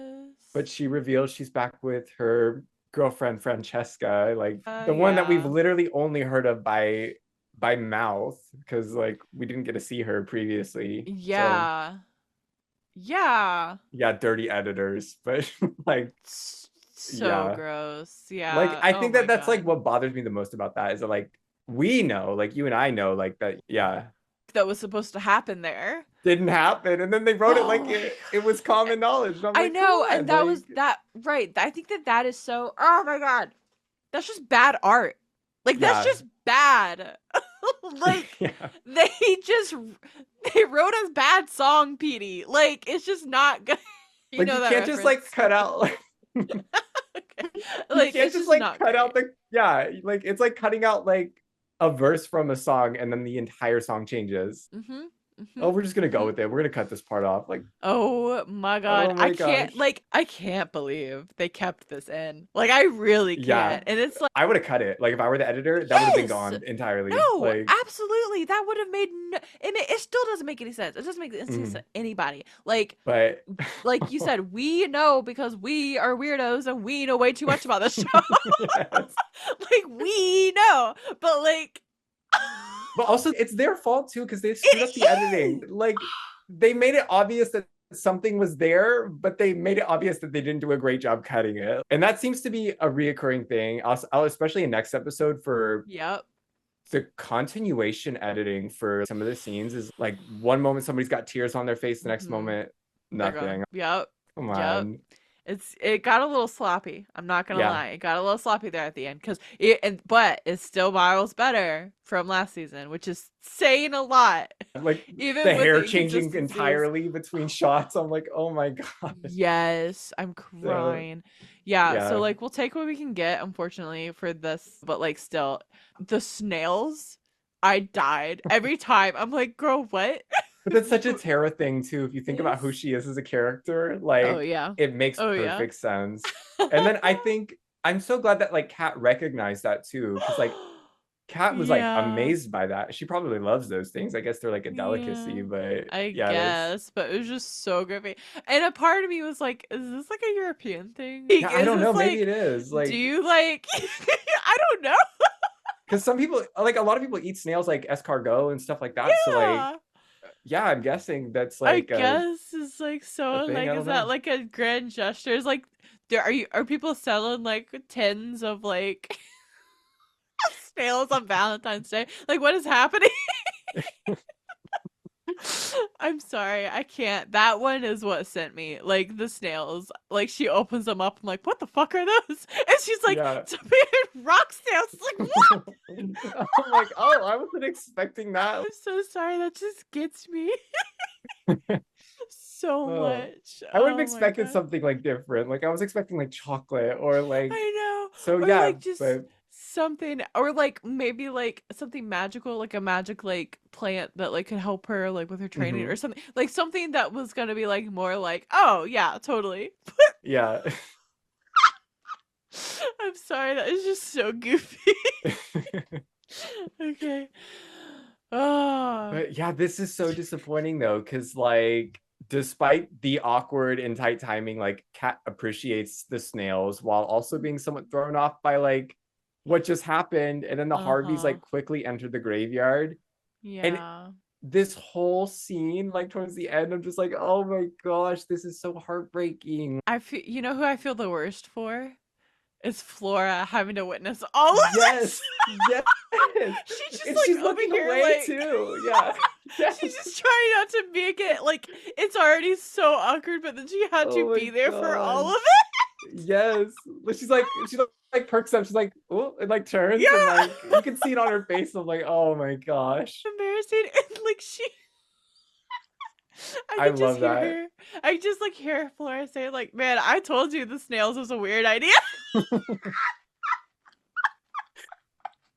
But she reveals she's back with her girlfriend Francesca, like the one that we've Yeah. literally only heard of by mouth, because like we didn't get to see her previously. So Yeah. Yeah. yeah, dirty editors. But like, So yeah. gross. Like Yeah. I Oh think my that that's like God. what bothers me the most about that is that like we know, like you and I know, like that, yeah, That was supposed to happen there. didn't happen, and then they wrote it Oh like my it was God. common knowledge, and I'm I like, come know. on, And that was like, that, right. I think that that is so, oh my God. That's just bad art. Like, that's yeah, just bad. Like, yeah. they just, they wrote a bad song, Petey. Like, it's just not good. You Like know you that can't just like reference. cut out like Okay. you Like, can't it's just just like not cut out great. the yeah, like it's like cutting out like a verse from a song and then the entire song changes. Mm-hmm. Oh, Mm-hmm. we're just gonna go Mm-hmm. with it. We're gonna cut this part off. Like, Oh my God. oh my gosh. I can't believe they kept this in. Like, I really Yeah. can't. And it's like, I would have cut it. Like if I were the editor, that would have been yes. gone entirely. No, Like, absolutely. That would have made no, it still doesn't make any sense. It doesn't make any sense to mm, anybody. Like, but like you said, we know because we are weirdos and we know way too much about this show. yes. Like, we know, but like, But also it's their fault too, because they screwed it up the editing. is. Like they made it obvious that something was there, but they made it obvious that they didn't do a great job cutting it. And that seems to be a reoccurring thing. I'll especially in next episode for Yep. the continuation editing for some of the scenes is like one moment somebody's got tears on their face, the next Mm-hmm. moment They're gone. nothing. Yep. Come Yep. on. It got a little sloppy. I'm not gonna Yeah. lie. It got a little sloppy there at the end but it's still miles better from last season, which is saying a lot. Like Even the with hair the changing inconsistencies. entirely between shots. I'm like, oh my gosh. Yes, I'm So crying. Yeah, so yeah. like we'll take what we can get, unfortunately, for this, but like still, the snails, I died every time. I'm like, girl, what? But that's such a Tara thing too. If you think about who Yes. she is as a character, Oh like yeah. it makes Oh yeah. perfect sense. And then I think I'm so glad that like Kat recognized that too, because like Kat was like Yeah. amazed by that. She probably loves those things. I guess they're like a Yeah. delicacy, but I yeah, that's guess, but it was just so goofy. And a part of me was like, is this like a European thing? Like, yeah, I is don't know. this Maybe it like, is do like you like, I don't know. because some people like a lot of people eat snails like escargot and stuff like that. So like Yeah. yeah, I'm guessing that's I like guess it's like a so thing. like I is don't that know. like a grand gesture? Is like are people selling like tins of like snails on Valentine's Day? Like what is happening? I'm sorry, I can't. That one is what sent me. Like the snails. Like she opens them up. I'm like, what the fuck are those? And she's like, Yeah. rock snails. It's like, what? I'm like, oh, I wasn't expecting that. I'm so sorry. That just gets me so Oh, much. I would have Oh my expected god. something like different. Like I was expecting like chocolate or like I so know. Or yeah, like just but something or like maybe like something magical, like a magic like plant that like could help her like with her training or mhm, something. Like something that was gonna be like more like, oh yeah, totally. yeah. I'm sorry, that is just so goofy. Okay. Oh. But yeah, this is so disappointing though, because like despite the awkward and tight timing, like Kat appreciates the snails while also being somewhat thrown off by like what just happened. And then the Harveys Uh-huh. like quickly enter the graveyard. And Yeah. this whole scene, like towards the end, I'm just like, oh my gosh, this is so heartbreaking. I feel you know who I feel the worst for? Is Flora having to witness all of this. Yes, yes. She's just And like she's over looking here away like too. Yeah. Yes. she's just trying not to make it like it's already so awkward, but then she had to Oh my be there for all gosh. of it. Yes. She like perks up. She's like, oh, and like turns and Yeah. like you can see it on her face. I'm like, oh my gosh. Embarrassing and like she I I could just love hear that. her. I just like hear Flora say like, "Man, I told you the snails was a weird idea."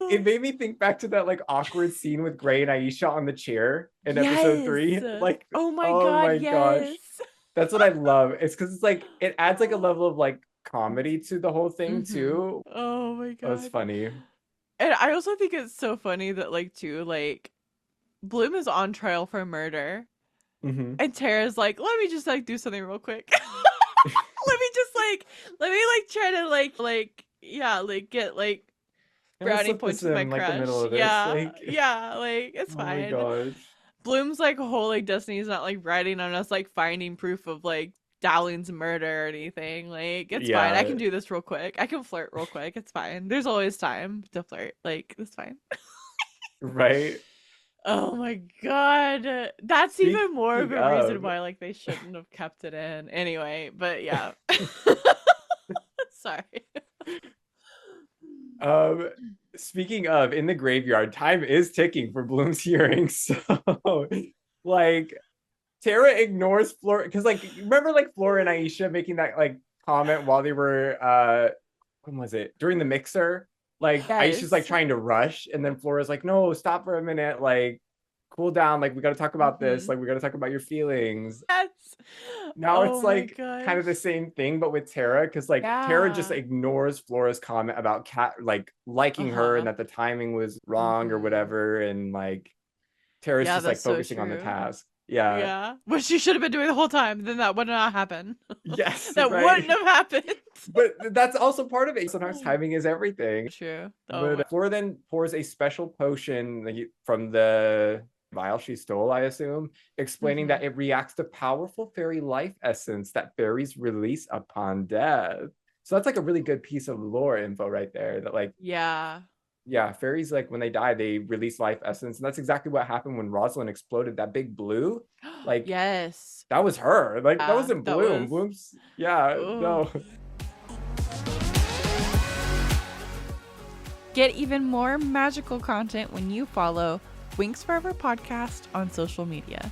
It made me think back to that like awkward scene with Gray and Aisha on the chair in episode Yes. 3. Like, Oh my oh god, my gosh. yes. That's what I love. It's because it's like it adds like a level of like comedy to the whole thing Mhm. too. Oh my Oh, it's god. funny. And I also think it's so funny that like too like Bloom is on trial for murder Hmm. and Tara's like, "Let me just like do something real quick." Let me just like let me like try to like yeah, like get like I'm gonna brownie slip points this with my in like the middle crush. of this. Yeah. Like, Yeah, like it's oh my fine. gosh. Bloom's like whole like Destiny's not like writing on us like finding proof of like Dowling's murder or anything. Like it's fine. I Yeah, can do this real quick. I can flirt real quick. It's fine. There's always time to flirt. Like it's fine. right. Oh my god. That's even more of Speaking a reason of, why like they shouldn't have kept it in. Anyway, but yeah. Sorry. um, speaking of, in the graveyard, time is ticking for Bloom's hearing. So, like, Tara ignores Flora because, like, remember, like Flora and Aisha making that like comment while they were when was it during the mixer? Like, Aisha's like Yes. trying to rush, and then Flora's like, "No, stop for a minute. Like, cool down. Like, we got to talk about this. Mhm. Like, we got to talk about your feelings." Yes. Now Oh it's my like kind of gosh. the same thing, but with Tara, because like Tara just Yeah. ignores Flora's comment about Cat like liking her and Uh-huh. that the timing was wrong or Mhm. whatever, and like Tara's Yeah, just like that's so focusing on the true. task. Yeah. Yeah. Which she should have been doing the whole time. Then that would not happen. Yes, That right. wouldn't have happened. But that's also part of it. Sometimes timing is everything. True. Oh But my. Flora then pours a special potion like, from the vial she stole, I assume, explaining Hmm. that it reacts to powerful fairy life essence that fairies release upon death. So that's like a really good piece of lore info right there. That like, Yeah. Yeah, fairies, like when they die, they release life essence, and that's exactly what happened when Rosalind exploded. That big blue, like Yes. that was her. Like that Yeah, wasn't that Bloom. was. Bloom's, yeah, Oh. no. Get even more magical content when you follow Winx Forever Podcast on social media.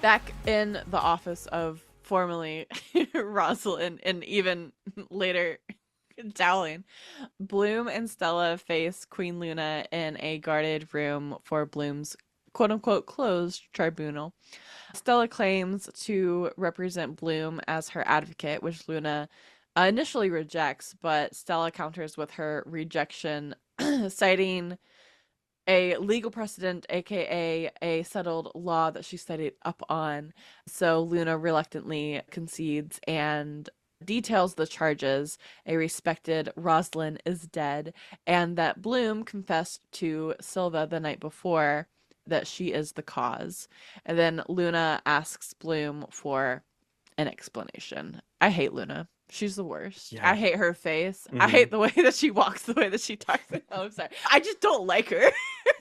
Back in the office of formerly Rosalind and even later Dowling, Bloom and Stella face Queen Luna in a guarded room for Bloom's quote unquote closed tribunal. Stella claims to represent Bloom as her advocate, which Luna initially rejects, but Stella counters with her rejection, citing a legal precedent, aka a settled law that she studied up on. So Luna reluctantly concedes and details the charges. A respected Rosalind is dead, and that Bloom confessed to Silva the night before that she is the cause. And then Luna asks Bloom for an explanation. I hate Luna. She's the worst. Yeah. I hate her face. I Mhm. hate the way that she walks, the way that she talks. Oh, I'm sorry. I just don't like her.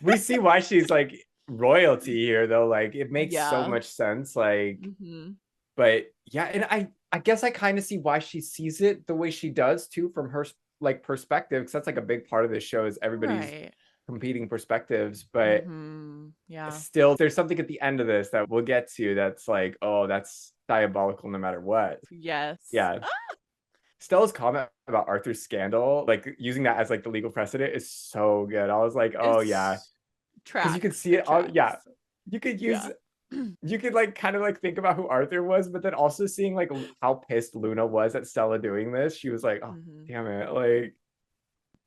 We see why she's like royalty here, though. Like it makes so Yeah. much sense. Like, Mm-hmm. but yeah, and I guess I kind of see why she sees it the way she does too, from her like perspective, because that's like a big part of this show is everybody's Right. competing perspectives. But Mm-hmm. Yeah. still, there's something at the end of this that we'll get to that's like, oh, that's diabolical no matter what. Yes. Yeah. Stella's comment about Arthur's scandal, like using that as like the legal precedent, is so good. I was like, oh yeah, It's because you could tracks. see It it all. Yeah, tracks. you could use, Yeah. you could like kind of like think about who Arthur was, but then also seeing like how pissed Luna was at Stella doing this. She was like, oh Mm-hmm. damn it, like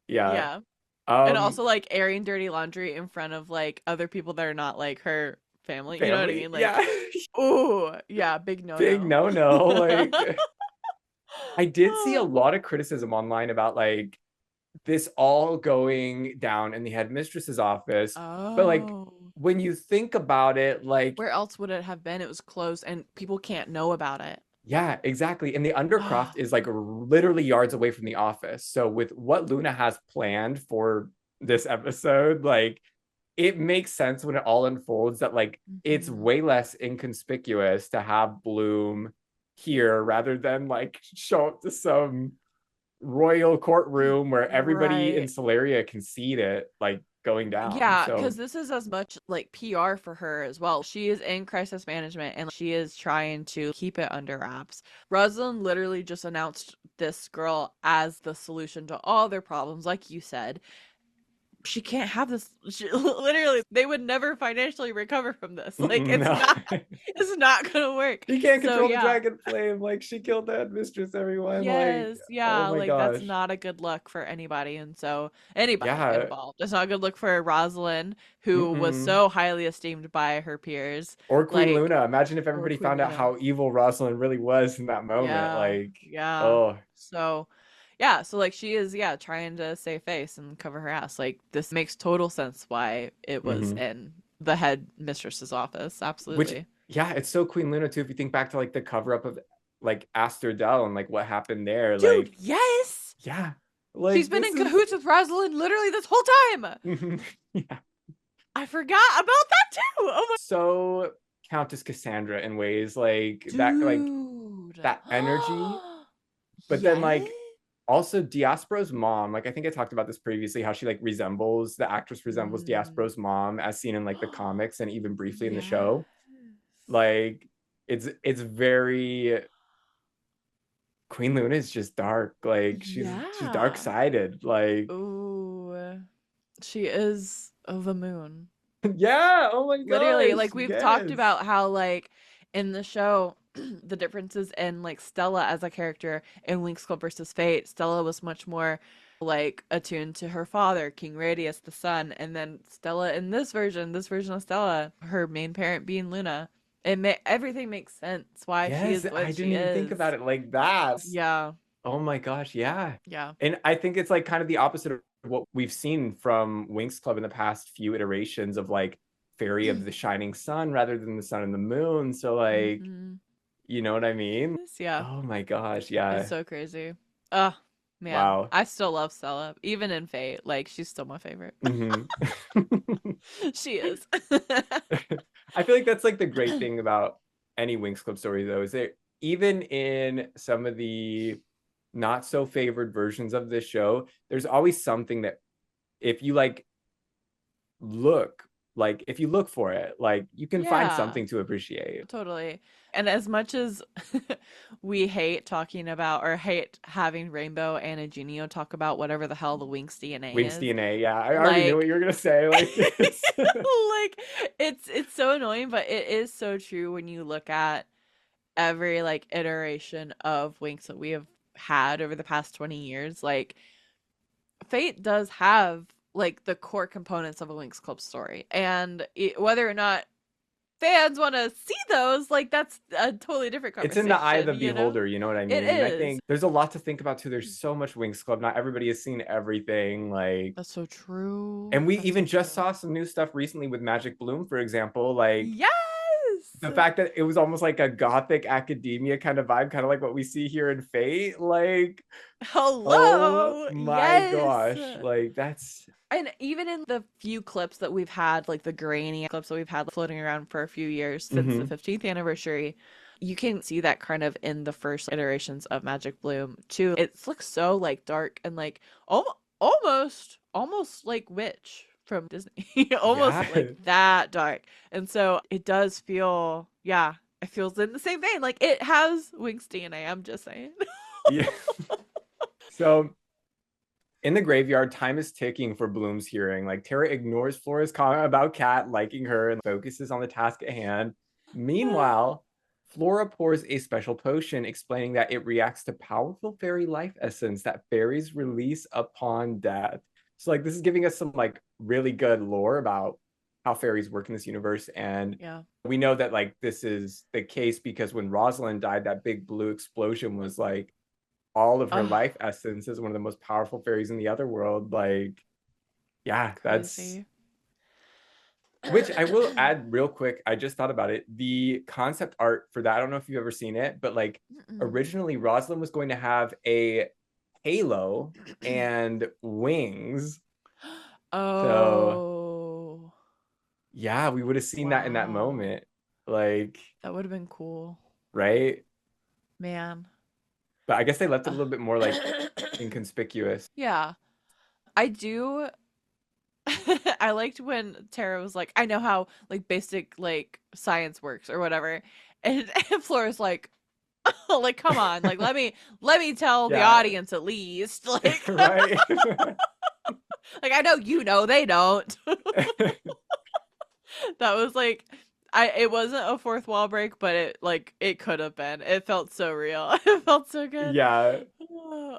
yeah. Yeah. And um also like airing dirty laundry in front of like other people that are not like her family. You know what I Family, mean? Like, yeah. ooh, yeah, big no Big no. no no. Like I did see a lot of criticism online about like this all going down in the headmistress's office. But like Oh. when you think about it, like, Where else would it have been? It was closed and people can't know about it. yeah, exactly. And the Undercroft is like literally yards away from the office. So with what Luna has planned for this episode, like it makes sense when it all unfolds that like it's Mm-hmm. way less inconspicuous to have Bloom here rather than like show up to some royal courtroom where everybody in Right. Solaria can see it like going down. Yeah, So because this is as much like PR for her as well. She is in crisis management and she is trying to keep it under wraps. Rosalind literally just announced this girl as the solution to all their problems, like you said. She can't have this. Literally, they would never financially recover from this. Like, no. it's not gonna work. He can't So control the yeah, dragon flame. Like she killed that mistress, everyone. Like, yes, oh yeah, my like that's gosh. not a good look for anybody, and so anybody Yeah. involved. It's not a good look for Rosalind, who was Mm-mm. so highly esteemed by her peers, Or Queen like, Luna. Imagine if or everybody Queen found out Luna. how evil Rosalind really was in that moment. Yeah, Like, yeah. oh. So, yeah, so like she is, yeah, trying to save face and cover her ass. Like this makes total sense why it was Mm-hmm. in the head mistress's office. Which, Absolutely. yeah, it's so Queen Luna too. If you think back to like the cover up of like Aster Dell and like what happened there, Dude, like, yes! yeah, She's like been this in is, cahoots with Rosalind literally this whole time. yeah. I forgot about that too. Oh my So Countess Cassandra in ways like that, like dude. that energy, but then Yes. like also Diaspro's mom, like I think I talked about this previously, how she like resembles, the actress resembles Mm. Diaspro's mom as seen in like the comics and even briefly in the Yes. show. Like it's very, Queen Luna is just dark. Like she's dark Yeah. sided. Like Ooh. She is the moon. yeah, oh my Literally, gosh, like we've talked yes. about how like in the show the differences in like Stella as a character in Winx Club versus Fate. Stella was much more like attuned to her father, King Radius, the sun, and then Stella in this version of Stella, her main parent being Luna. Everything makes sense why she Yes, is what I she didn't even think is. about it like that. Yeah, Oh my gosh, yeah. yeah. And I think it's like kind of the opposite of what we've seen from Winx Club in the past few iterations of like fairy of the shining sun rather than the sun and the moon. So like Hmm. You know what I mean? Yeah, Oh my gosh, it's yeah. so crazy. Oh man, Wow. I still love Stella, even in Fate. Like she's still my favorite. Hmm. She is. I feel like that's like the great thing about any Winx Club story, though, is that even in some of the not so favored versions of this show, there's always something that if you look like if you look for it, like you can find Yeah. something to appreciate. Totally. And as much as we hate talking about or hate having Rainbow and Eugenio talk about whatever the hell the Winx DNA Winx is, DNA, yeah, I already knew what like you were gonna say. Like it's like it's so annoying, but it is so true when you look at every like iteration of Winx that we have had over the past 20 years. Like Fate does have like the core components of a Winx Club story. And whether or not fans want to see those, like that's a totally different it's in the eye of conversation, the you know? beholder, you know what I It mean? And I is. think there's a lot to think about too. There's so much Winx Club. Not everybody has seen everything. Like, That's so true. and we That's so even just true. saw some new stuff recently with Magic Bloom, for example. Like the Yes. fact that it was almost like a gothic academia kind of vibe, kind of like what we see here in Fate. Like, oh Hello. my Yes. gosh. Like that's And even in the few clips that we've had, like the grainy clips that we've had floating around for a few years since the mm-hmm. 15th anniversary, you can see that kind of in the first iterations of Magic Bloom too. It looks so like dark and like almost like Witch from Disney. Yeah. Almost like that dark. And so it does feel, yeah, it feels in the same vein. Like it has Winx DNA, I'm just saying. Yeah. So in the graveyard, time is ticking for Bloom's hearing. Like Tara ignores Flora's comment about Kat liking her and focuses on the task at hand. Meanwhile, Flora pours a special potion explaining that it reacts to powerful fairy life essence that fairies release upon death. So like this is giving us some like really good lore about how fairies work in this universe. And Yeah. we know that like this is the case because when Rosalind died, that big blue explosion was like all of her Oh, life essence as one of the most powerful fairies in the other world. Like, yeah, that's crazy. which I will add real quick. I just thought about it. The concept art for that, I don't know if you've ever seen it, but like Mm-mm. originally Rosalind was going to have a halo and wings. So Oh, yeah, we would have seen that in that wow. moment. Like, That would have been cool. right? Man. But I guess they left it a Uh, little bit more like inconspicuous. yeah. I do. I liked when Tara was like, I know how like basic like science works or whatever. And Flora's like, like, come on, like let me tell the Yeah, audience at least. Like right. like I know you know they don't. That was like it wasn't a fourth wall break, but it like it could have been. It felt so real. It felt so good. Yeah,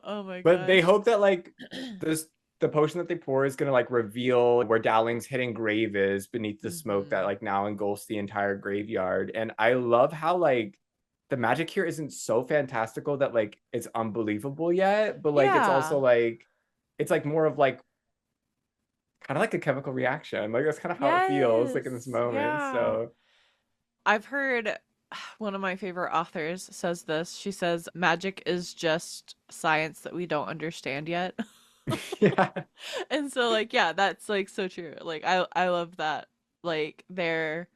Oh my but they gosh. hope that like this the potion that they pour is gonna like reveal where Dowling's hidden grave is beneath the smoke that Hmm. like now engulfs the entire graveyard. And I love how like the magic here isn't so fantastical that like it's unbelievable yet, but like it's also Yeah. like it's like more of like kind of like a chemical reaction. Like that's kind of how it feels like in this Yes. moment. Yeah. So I've heard one of my favorite authors says this. She says magic is just science that we don't understand yet. yeah. And so like yeah, that's like so true. Like I love that. Like they're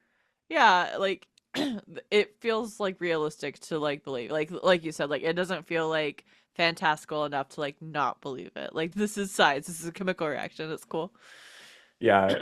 yeah, like it feels like realistic to like believe. Like you said, like it doesn't feel like fantastical enough to like not believe it. Like this is science. This is a chemical reaction. It's cool. Yeah.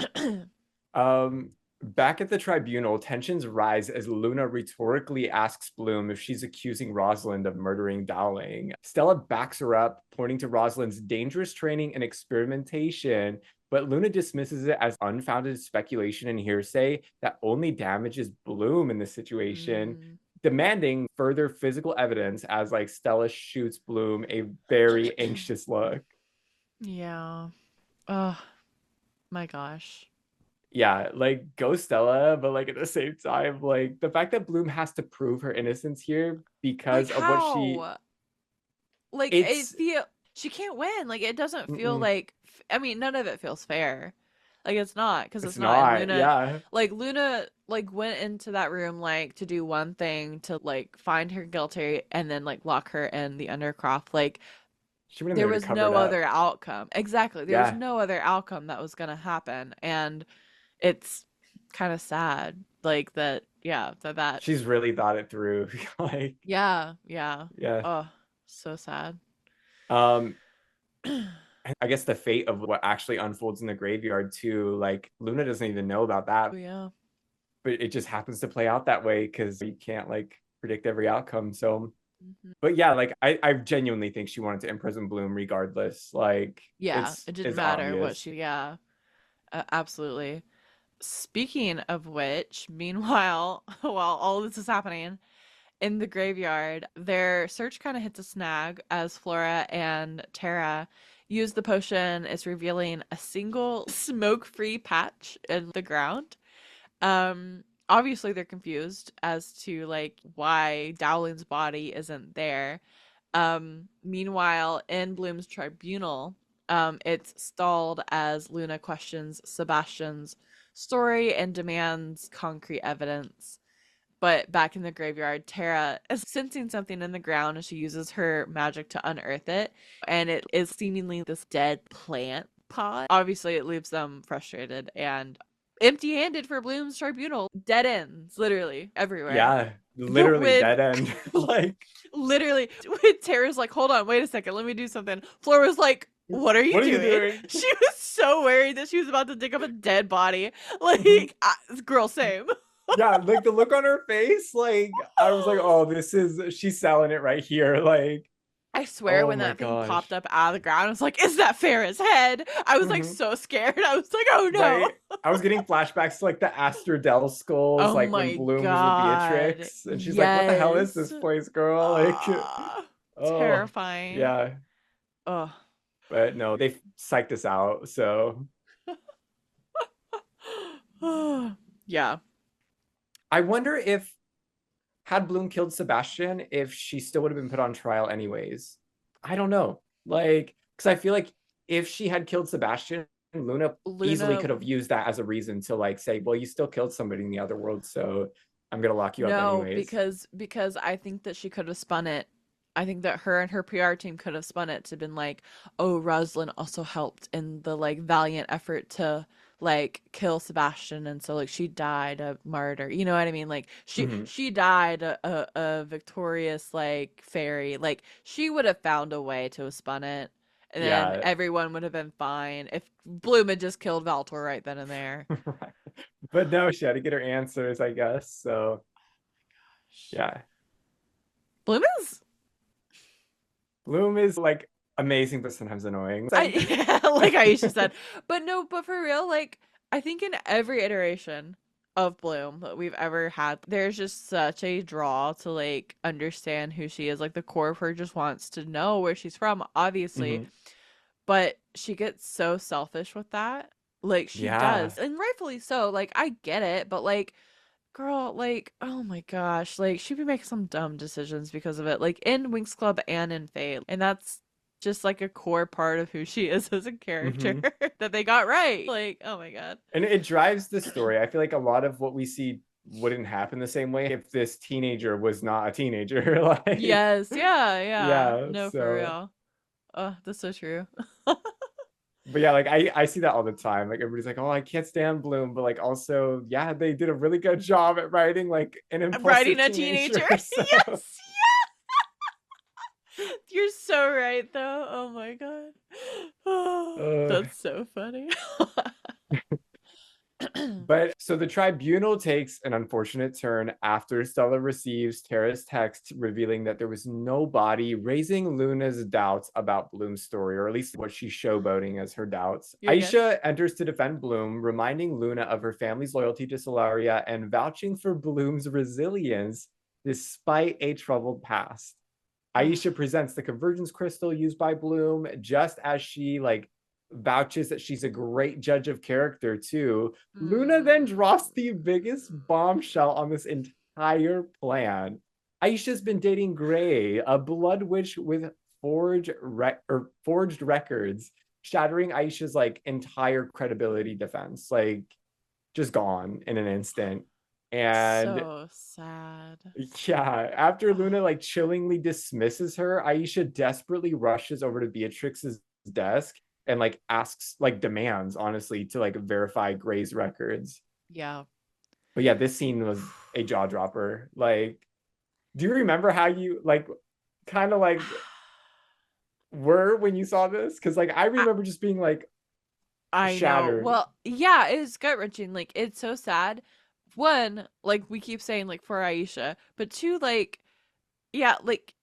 Back at the tribunal, tensions rise as Luna rhetorically asks Bloom if she's accusing Rosalind of murdering Dowling. Stella backs her up, pointing to Rosalind's dangerous training and experimentation, but Luna dismisses it as unfounded speculation and hearsay that only damages Bloom in this situation, Mm, demanding further physical evidence as like Stella shoots Bloom a very anxious look. yeah. Oh my gosh. Yeah, like go Stella, but like at the same time, like the fact that Bloom has to prove her innocence here Like because of what she how? Like it it's feel she can't win. Like it doesn't feel mm-mm, like I mean none of it feels fair. Like it's not, because it's It's not. And not. Yeah. Luna like went into that room like to do one thing, to like find her guilty and then like lock her in the Undercroft. Like She went in there there to was cover it no up. other outcome. Exactly. There was Yeah. no other outcome that was gonna happen. And it's kind of sad. Like that, yeah, that She's really thought it through. Like, yeah, yeah. yeah. Oh, so sad. Um, I guess the fate of what actually unfolds in the graveyard too, like Luna doesn't even know about Oh that, yeah. but it just happens to play out that way because you can't like predict every outcome. So, Mhm. but yeah, like I genuinely think she wanted to imprison Bloom regardless. Like Yeah, it's it didn't it's matter what obvious. she, yeah, absolutely. Speaking of which, meanwhile, while all this is happening in the graveyard, their search kind of hits a snag as Flora and Tara use the potion. It's revealing a single smoke-free patch in the ground. Obviously they're confused as to like why Dowling's body isn't there. Meanwhile, in Bloom's tribunal, it's stalled as Luna questions Sebastian's story and demands concrete evidence. But back in the graveyard, Tara is sensing something in the ground and she uses her magic to unearth it. And it is seemingly this dead plant pod. Obviously, it leaves them frustrated and empty handed for Bloom's tribunal. Dead ends, literally, everywhere. Yeah, But literally when dead end. Like, literally, when Tara's like, hold on, wait a second, let me do something. Flora was like, what are you what are you doing? doing? She was so worried that she was about to dig up a dead body. Mhm. Like, girl, same. Yeah, like the look on her face, like I was like, oh, this is she's selling it right here. Like, I swear, oh when my that thing popped gosh. up out of the ground, I was like, is that Farrah's head? I was like Mhm. so scared. I was like, oh no. Right. I was getting flashbacks to like the Aster Dell skulls, Oh like when my Bloom was with God. Beatrix, and she's like, "What the hell is Yes. this place, girl?" Like, Ah, oh terrifying. yeah. Oh. But no, they psyched us out. So Yeah. I wonder if had Bloom killed Sebastian, if she still would have been put on trial anyways. I don't know. Like, because I feel like if she had killed Sebastian, Luna easily Luna, could have used that as a reason to like say, well, you still killed somebody in the other world, so I'm gonna lock you up no, anyways. because I think that she could have spun it. I think that her and her PR team could have spun it to been like, oh, Rosalind also helped in the like valiant effort to like kill Sebastian, and so like she died a martyr. You know what I mean? Like Mhm. she died a victorious like fairy. Like she would have found a way to have spun it, and then Yeah. everyone would have been fine if Bloom had just killed Valtor right then and there. Right. But no, she had to get her answers, I guess. So yeah. Bloom is Bloom is like amazing, but sometimes annoying. I Like, yeah, like Aisha said. But no, but for real, like I think in every iteration of Bloom that we've ever had, there's just such a draw to like understand who she is. Like the core of her just wants to know where she's from, obviously. mhm. But she gets so selfish with that. Like she Yeah. does. And rightfully so. Like I get it, but like girl, like, oh my gosh, like she'd be making some dumb decisions because of it, like in Winx Club and in Fate. And that's just like a core part of who she is as a character hmm that they got right. Like, oh my God. And it drives the story. I feel like a lot of what we see wouldn't happen the same way if this teenager was not a teenager. Like, Yes, yeah, yeah. yeah. No, for So, real. Oh, that's so true. but yeah, like I see that all the time. Like everybody's like, oh, I can't stand Bloom, but like also, yeah, they did a really good job at writing like an I'm writing impulsive a teenager. teenager. So, Yes, you're so right, though. Oh my God. Oh, uh, that's so funny. But so the tribunal takes an unfortunate turn after Stella receives Tara's text revealing that there was no body, raising Luna's doubts about Bloom's story, or at least what she's showboating as her doubts. You're good. Aisha enters to defend Bloom, reminding Luna of her family's loyalty to Solaria and vouching for Bloom's resilience despite a troubled past. Aisha presents the convergence crystal used by Bloom just as she like vouches that she's a great judge of character too. Luna then drops Mm. the biggest bombshell on this entire plan. Aisha's been dating Gray, a blood witch with forged records, shattering Aisha's like entire credibility defense, like just gone in an instant. And So sad. yeah, after Luna like chillingly dismisses her, Aisha desperately rushes over to Beatrix's desk and like asks, like demands, honestly, to like verify Gray's records. Yeah. But yeah, this scene was a jaw dropper. Like, do you remember how you like kind of like were when you saw this? Because like I I, remember just being like I know. shattered. Well, yeah, it's gut wrenching. Like, it's so sad. One, like we keep saying, like for Aisha, but two, like, yeah, like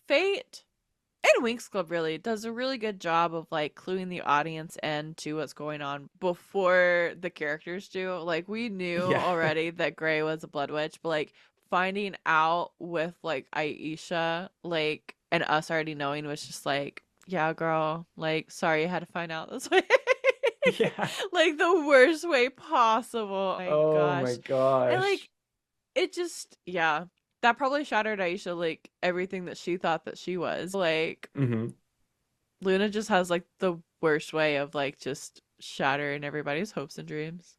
Fate and Winx Club really does a really good job of like cluing the audience in to what's going on before the characters do. Like, we knew Yeah. already that Gray was a blood witch, but like finding out with like Aisha, like, and us already knowing was just like, yeah, girl, like, sorry you had to find out this way. Yeah. Like the worst way possible. Oh my Oh my gosh. And gosh. like it just, yeah, that probably shattered Aisha, like everything that she thought that she was. Like Mm-hmm. Luna just has like the worst way of like just shattering everybody's hopes and dreams.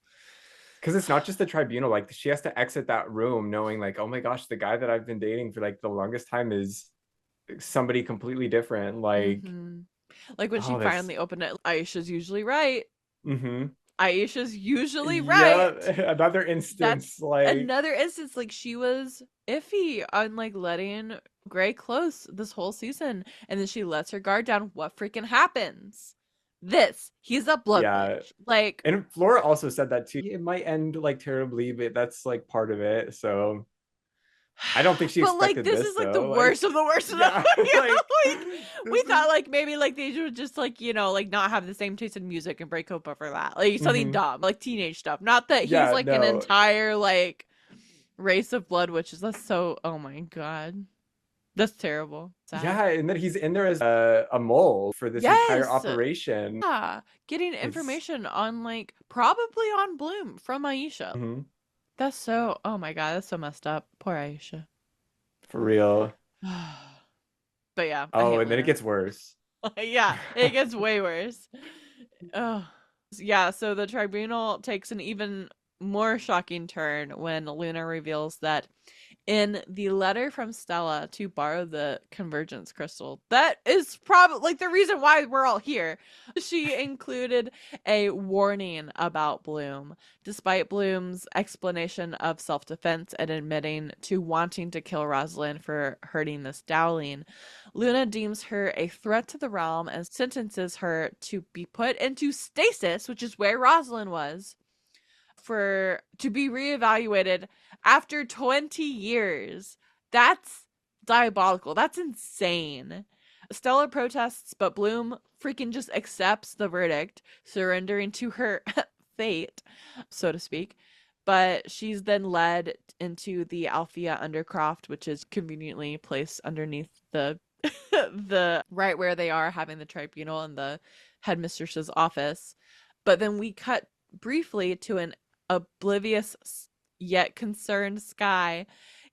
Because it's not just the tribunal, like she has to exit that room knowing like, oh my gosh, the guy that I've been dating for like the longest time is somebody completely different. Like, Mm-hmm. Like when she oh, that's finally opened it, Aisha's usually right. mm-hmm. Aisha's usually Yeah, right. another That's instance, like, another instance. Like she was iffy on like letting Gray close this whole season, and then she lets her guard down. What freaking happens? This, he's a blood yeah. witch. Like, And Flora also said that too. It might end like terribly, but that's like part of it. So I don't think she but like expected this this is like the though. Like, worst of the worst of the yeah, you know, like like we this is thought like maybe like they would just like, you know, like not have the same taste in music and break up over that, like something mhm. dumb like teenage stuff, not that he's Yeah, like an no. entire like race of blood witches. That's so, oh my god, that's terrible, sad. Yeah, and then he's in there as a mole for this entire Yes, operation. yeah, getting It's information on like probably on Bloom from Aisha. mhm, That's so, oh my god, that's so messed up, poor Aisha. for real. But yeah, I Oh, hate and then it Luna. gets worse. Yeah, it gets way worse. Oh, yeah. So the tribunal takes an even more shocking turn when Luna reveals that in the letter from Stella to borrow the convergence crystal, that is probably like the reason why we're all here. She included a warning about Bloom, despite Bloom's explanation of self defense and admitting to wanting to kill Rosalind for hurting this Dowling. Luna deems her a threat to the realm and sentences her to be put into stasis, which is where Rosalind was, for to be reevaluated after 20 years. That's diabolical. That's insane. Stella protests, but Bloom freaking just accepts the verdict, surrendering to her fate, so to speak. But she's then led into the Althea Undercroft, which is conveniently placed underneath the the right where they are having the tribunal and the headmistress's office. But then we cut briefly to an oblivious yet concerned Sky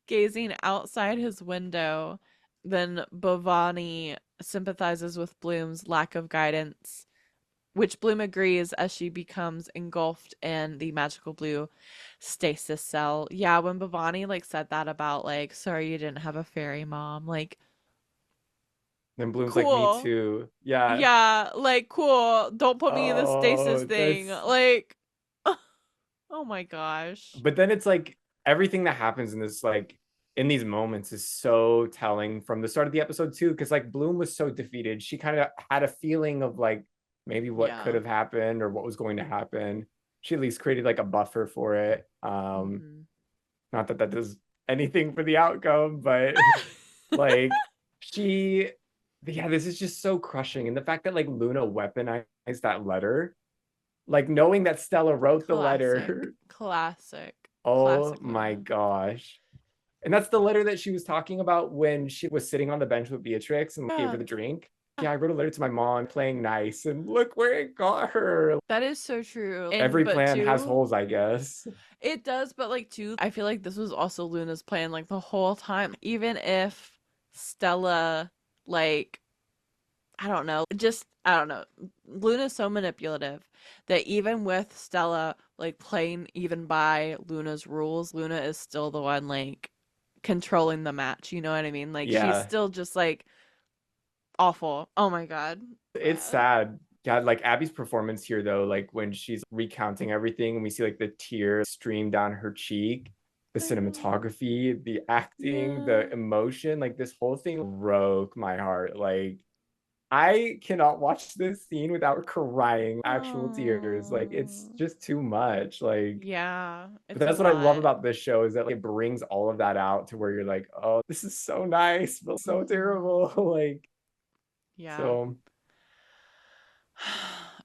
gazing outside his window. Then Bhavani sympathizes with Bloom's lack of guidance, which Bloom agrees as she becomes engulfed in the magical blue stasis cell. Yeah, when Bhavani like said that about like, sorry you didn't have a fairy mom, like, Then Bloom's like, me cool. too. Yeah. Yeah, like, cool. Don't put me in the stasis Oh, thing. that's Like, oh my gosh. but then it's like everything that happens in this like in these moments is so telling from the start of the episode too, because like Bloom was so defeated. She kind of had a feeling of like maybe what could Yeah. have happened or what was going to happen. She at least created like a buffer for it. Hmm. Not that that does anything for the outcome, but like she yeah, this is just so crushing. And the fact that like Luna weaponized that letter, like knowing that Stella wrote the Classic. letter. Classic. Oh Classic my Luna. gosh. And that's the letter that she was talking about when she was sitting on the bench with Beatrix and gave Yeah. her the drink. Yeah, I wrote a letter to my mom playing nice, and look where it got her. That is so true. And Every but plan has too, holes, I guess. it does, but like too, I feel like this was also Luna's plan like the whole time. Even if Stella like I don't know. Just I don't know. Luna's so manipulative that even with Stella like playing even by Luna's rules, Luna is still the one like controlling the match. You know what I mean? Like she's Yeah, still just like awful. Oh my god. it's sad. Yeah, like Abby's performance here though, like when she's recounting everything and we see like the tears stream down her cheek, the I know. cinematography, the acting, Yeah. the emotion, like this whole thing broke my heart. Like I cannot watch this scene without crying actual tears. Like it's Oh. just too much. Like, Yeah. but It's a that's what I love lot. about this show is that like, it brings all of that out to where you're like, oh, this is so nice, but so Mhm. terrible. Like, Yeah. so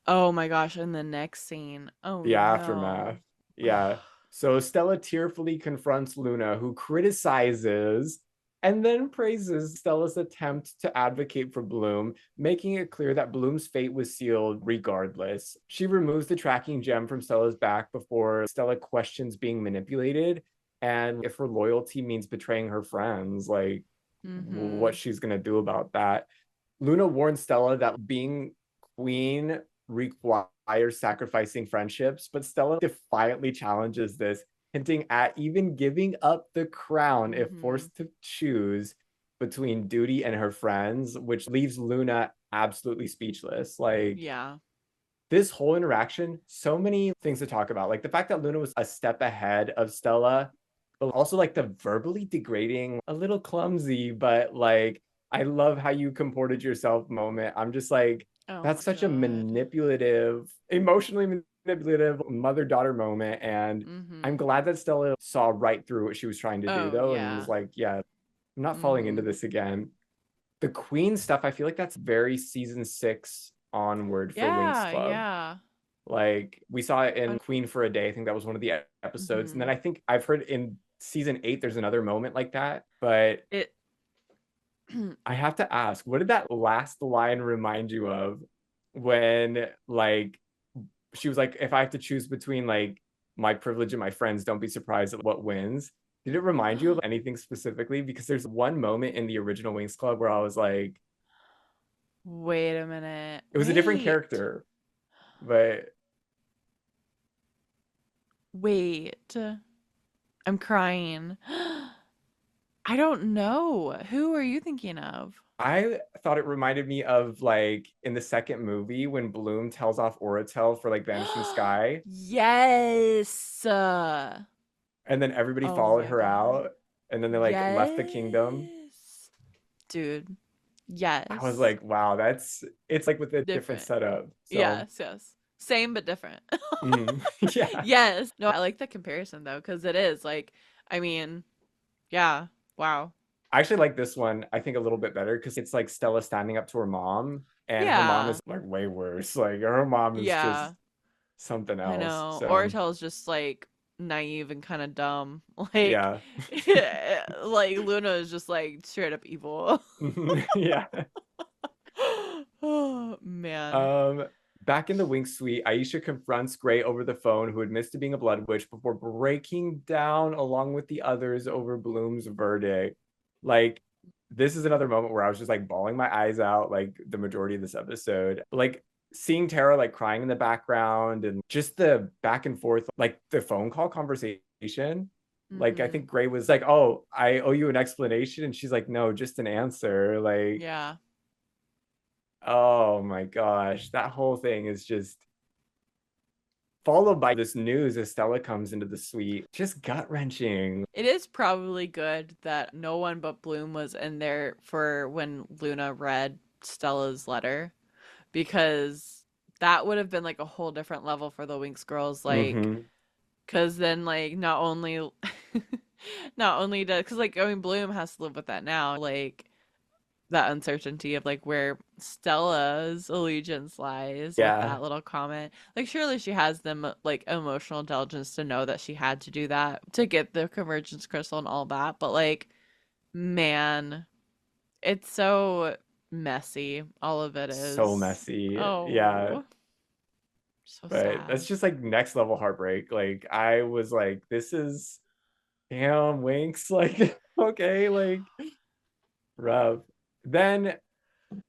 Oh my gosh, and the next scene. Oh the no. aftermath. Yeah. So Stella tearfully confronts Luna, who criticizes and then praises Stella's attempt to advocate for Bloom, making it clear that Bloom's fate was sealed regardless. She removes the tracking gem from Stella's back before Stella questions being manipulated and if her loyalty means betraying her friends, like what Mhm. she's going to do about that. Luna warns Stella that being queen requires sacrificing friendships, but Stella defiantly challenges this, hinting at even giving up the crown if Mhm. forced to choose between duty and her friends, which leaves Luna absolutely speechless. Like, Yeah. this whole interaction, so many things to talk about. Like the fact that Luna was a step ahead of Stella, but also like the verbally degrading, a little clumsy, but like I love how you comported yourself moment. I'm just like, Oh my that's such a god. manipulative, emotionally manipulative mother-daughter moment. And I'm Mhm. glad that Stella saw right through what she was trying to do Oh though, and was yeah. like, yeah, I'm not falling into Mhm. this again. The Queen stuff, I feel like that's very season 6 onward for Winx Yeah, Club. yeah. Like we saw it in Un- Queen for a Day. I think that was one of the episodes. And then mhm. I think I've heard in season 8 there's another moment like that. But It I have to ask, what did that last line remind you of when like she was like, if I have to choose between like my privilege and my friends, don't be surprised at what wins. Did it remind you of anything specifically? Because there's one moment in the original Winx Club where I was like, Wait a minute. it was a different Wait. character, but Wait. I'm crying. I don't know. Who are you thinking of? I thought it reminded me of like in the second movie when Bloom tells off Oratel for like Vanishing Sky, Yes. and then everybody Oh followed my her god. out, and then they like left the kingdom. Yes. Dude. I was Yes. like, wow, that's it's like with a different Different. setup. So Yes, yes. Same but different. yeah, Yes. No, I like the comparison though, because it is like, I mean, yeah. Wow. I actually like this one. I think a little bit better because it's like Stella standing up to her mom, and her mom Yeah. is like way worse. Like her mom is just Yeah. something I else. know. So Oratel's just like naive and kind of dumb. Like, yeah, like Luna is just like straight up evil. yeah. Oh man. Um, Back in the Winx suite, Aisha confronts Gray over the phone, who admits to being a blood witch before breaking down along with the others over Bloom's verdict. Like, this is another moment where I was just like bawling my eyes out, like the majority of this episode. Like seeing Tara like crying in the background and just the back and forth, like the phone call conversation. Like I Mhm. think Gray was like, "Oh, I owe you an explanation," and she's like, "No, just an answer." Like Yeah. oh my gosh, that whole thing is just followed by this news as Stella comes into the suite. Just gut wrenching. It is probably good that no one but Bloom was in there for when Luna read Stella's letter because that would have been like a whole different level for the Winx girls like Mm-hmm. cuz then like not only not only does cuz like I mean Bloom has to live with that now like that uncertainty of like where Stella's allegiance lies with Yeah. that little comment. Like surely she has the like emotional intelligence to know that she had to do that to get the convergence crystal and all that. But like man, it's so messy. All of it So is. messy. Yeah. Oh, so But that's sad. just like next level heartbreak. Like I was like, this is damn Winx. Like, okay, like rough. Then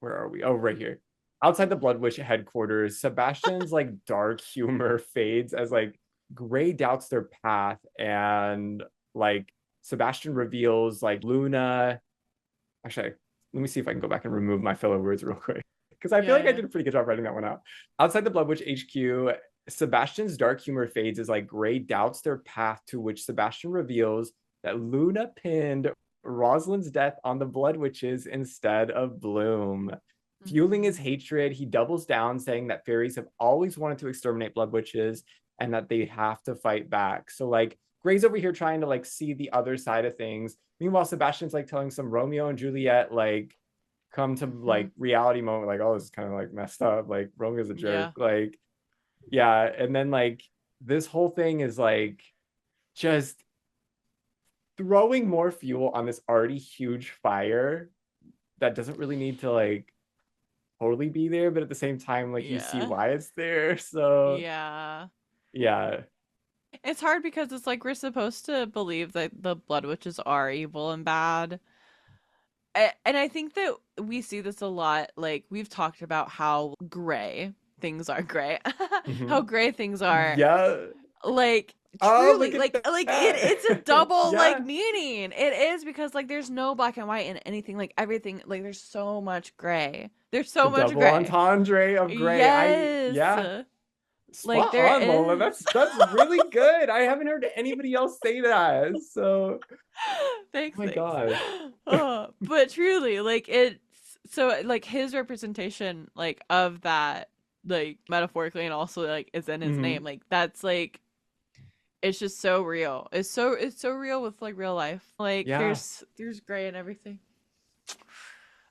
Where are we? Oh, right here. Outside the Blood Witch headquarters, Sebastian's like dark humor fades as like Gray doubts their path, and like Sebastian reveals like Luna. Actually, let me see if I can go back and remove my filler words real quick because I feel Yeah, like I yeah. did a pretty good job writing that one out. Outside the Blood Witch HQ, Sebastian's dark humor fades as like Gray doubts their path, to which Sebastian reveals that Luna pinned Rosalind's death on the Blood Witches instead of Bloom. Fueling his Mm-hmm. hatred, he doubles down, saying that fairies have always wanted to exterminate Blood Witches and that they have to fight back. So like Gray's over here trying to like see the other side of things. Meanwhile, Sebastian's like telling some Romeo and Juliet like come to Mm-hmm. like reality moment, like, oh, this is kind of like messed up. Like Romeo's a jerk. Yeah. Like, yeah. And then like this whole thing is like just throwing more fuel on this already huge fire that doesn't really need to like totally be there, but at the same time, like you see Yeah. why it's there. So Yeah. yeah. It's hard because it's like we're supposed to believe that the Blood Witches are evil and bad. And I think that we see this a lot. Like, we've talked about how gray things are gray, how Mhm. gray things are. Yeah. Like, Oh, truly, look at like it's a that. double like Yeah. meaning. It is because like there's no black and white in anything. Like everything, like there's so much gray. There's The so much double gray. entendre of gray. Yes. Yeah. Like Spot there on, Lola. is. That's really good. I haven't heard anybody else say that. So, oh Thanks, my thanks. gosh. But truly, like it's so like his representation like of that like metaphorically and also like is in his Mhm. name. Like that's like it's just so real. It's so real with like real life. Like Yeah. there's gray and everything.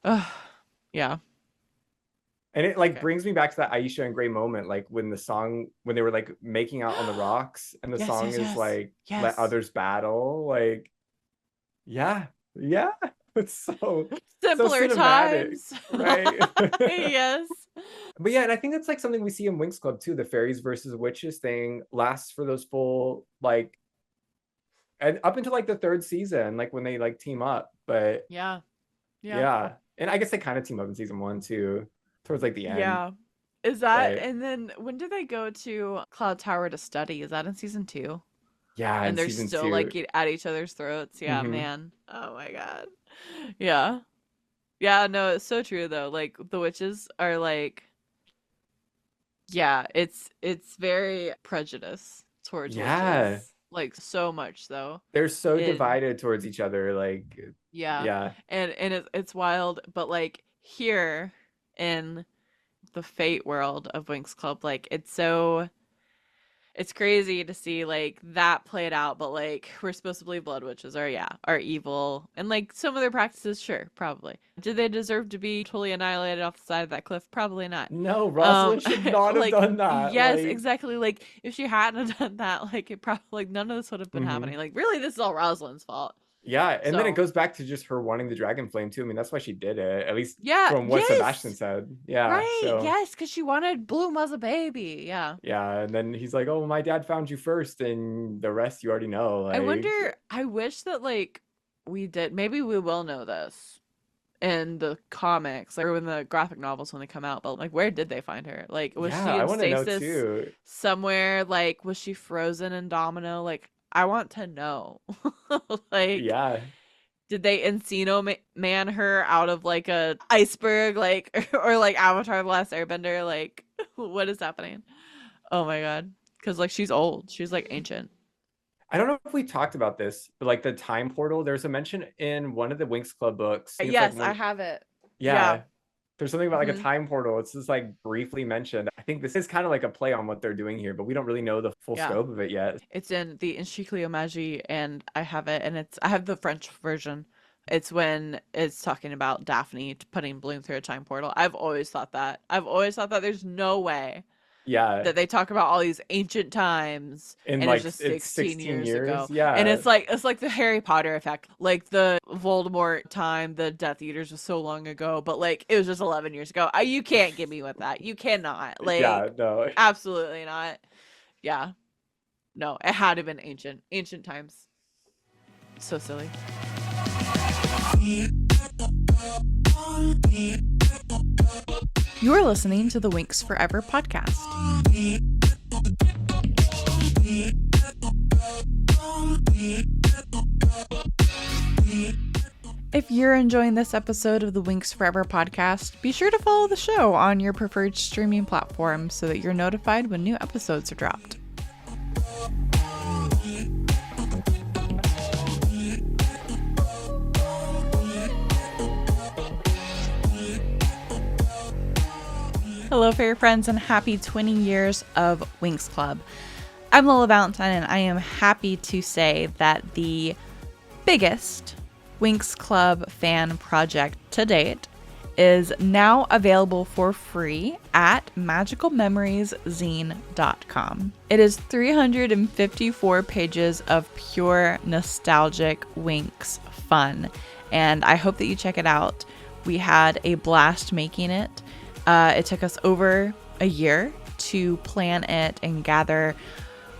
Ugh. Yeah. And it like Okay. brings me back to that Aisha and Gray moment, like when the song when they were like making out on the rocks, and the Yes, song yes, is yes. like "Let Yes. Others Battle." Like, yeah, yeah, it's so Simpler cinematic, times. right? Yes. But yeah, and I think that's like something we see in Winx Club too. The fairies versus witches thing lasts for those full like and up until like the third season, like when they like team up. But Yeah. Yeah. yeah, and I guess they kind of team up in season one too, towards like the end. Yeah. Is that But and then when do they go to Cloud Tower to study? Is that in season two? yeah, in And they're season still like two. at each other's throats. Yeah, Hmm. man. Oh my god. Yeah. Yeah, no, it's so true though. Like the witches are like yeah, it's very prejudiced towards Yeah, witches. Like so much though. they're so In divided towards each other. Like, yeah. yeah, And it's wild, but like here in the fate world of Winx Club, like it's crazy to see like that played out, but like we're supposed to believe blood witches are yeah are evil and like some of their practices, sure, probably. Do they deserve to be totally annihilated off the side of that cliff? Probably not. no, Um, Rosalind should not have like done that. yes, Like, exactly. Like if she hadn't done that, like it probably like none of this would have been mhm. happening. Like really, this is all Rosalind's fault. Yeah, and then it So goes back to just her wanting the dragon flame too. I mean, that's why she did it, at least yeah, from what Sebastian yes, said. Yeah, right, so yes, because she wanted Bloom as a baby. Yeah. yeah, and then he's like, "Oh, my dad found you first, and the rest you already know." I Like, wonder, I wish that like we did, maybe we will know this in the comics, like or in the graphic novels when they come out, but like where did they find her? Like was yeah, she I in want to know stasis too. somewhere? Like was she frozen in Domino? Like I want to know. Like Yeah, did they Encino man her out of like a iceberg like or like Avatar the Last Airbender? Like what is happening? Oh my god. Cuz like she's old. She's like ancient. I don't know if we talked about this, but like the time portal, there's a mention in one of the Winx Club books. I think it's like Yes, I one, have it. Yeah. yeah. There's something about like a Mhm. time portal. It's just like briefly mentioned. I think this is kind of like a play on what they're doing here, but we don't really know the full Yeah. scope of it yet. It's in the Encyclomagie and I have it and I have the French version. It's when it's talking about Daphne putting Bloom through a time portal. I've always thought that. I've always thought that there's no way Yeah, that they talk about all these ancient times in and it's like just it's 16 16 years years. ago. And Yeah, it's like the Harry Potter effect. Like the Voldemort time, the Death Eaters was so long ago, but like it was just 11 years ago. You can't get me with that. You cannot. yeah, Like no. absolutely not. Yeah. No, it had to have been ancient times. So silly. You're listening to the Winx Forever podcast. If you're enjoying this episode of the Winx Forever podcast, be sure to follow the show on your preferred streaming platform so that you're notified when new episodes are dropped. Hello, fairy friends, and happy 20 years of Winx Club. I'm Lola Valentine, and I am happy to say that the biggest Winx Club fan project to date is now available for free at magicalmemorieszine.com. It is 354 pages of pure nostalgic Winx fun, and I hope that you check it out. We had a blast making it. It took us over a year to plan it and gather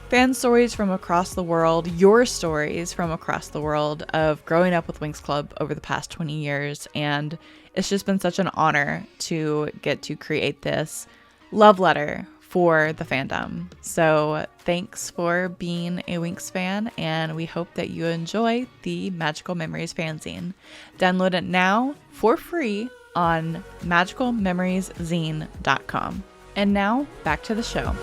fan stories from across the world, your stories from across the world of growing up with Winx Club over the past 20 years. And it's just been such an honor to get to create this love letter for the fandom. So thanks for being a Winx fan, and we hope that you enjoy the Magical Memories fanzine. Download it now for free on magicalmemorieszine.com. And now back to the show.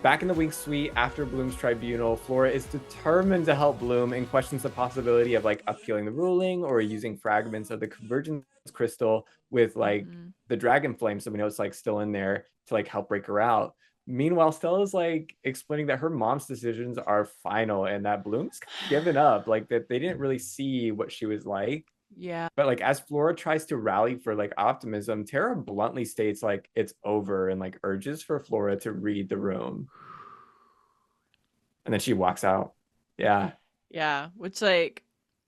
Back in the Winx suite after Bloom's tribunal, Flora is determined to help Bloom and questions the possibility of like appealing the ruling or using fragments of the convergence crystal with like the dragon flame, so we know it's like still in there, to like help break her out. Meanwhile, Stella's like explaining that her mom's decisions are final and that Bloom's given up, like that they didn't really see what she was like. Yeah. But like as Flora tries to rally for like optimism, Tara bluntly states like it's over and like urges for Flora to read the room. And then she walks out. Yeah. Yeah, which like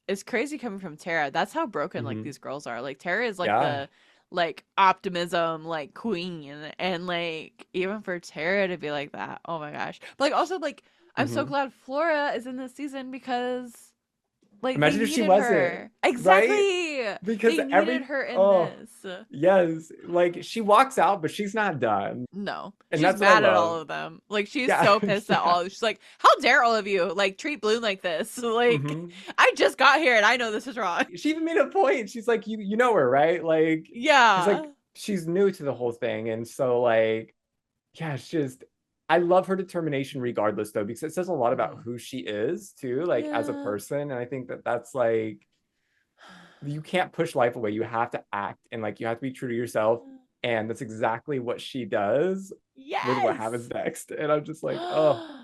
is crazy coming from Tara. That's how broken like these girls are. Like Tara is like Yeah. the like optimism like queen, and like even for Tara to be like that, oh my gosh. But like also like I'm so glad Flora is in this season because like they Imagine if she needed wasn't, her. right? Exactly. Because They needed her in this. yes, like she walks out, but she's not done. No. And She's that's what I mad at all love. of them. Like she's Yeah. so pissed at all. She's like, "How dare all of you like treat Bloom like this? Like I just got here and I know this is wrong." She even made a point. She's like, you know her, right? Like, because Yeah. like she's new to the whole thing. And so like, yeah, it's just I love her determination regardless though, because it says a lot about who she is too, like as a Yeah. person. And I think that that's like you can't push life away. You have to act and like you have to be true to yourself. And that's exactly what she does with what happens Yes. next. And I'm just like, oh.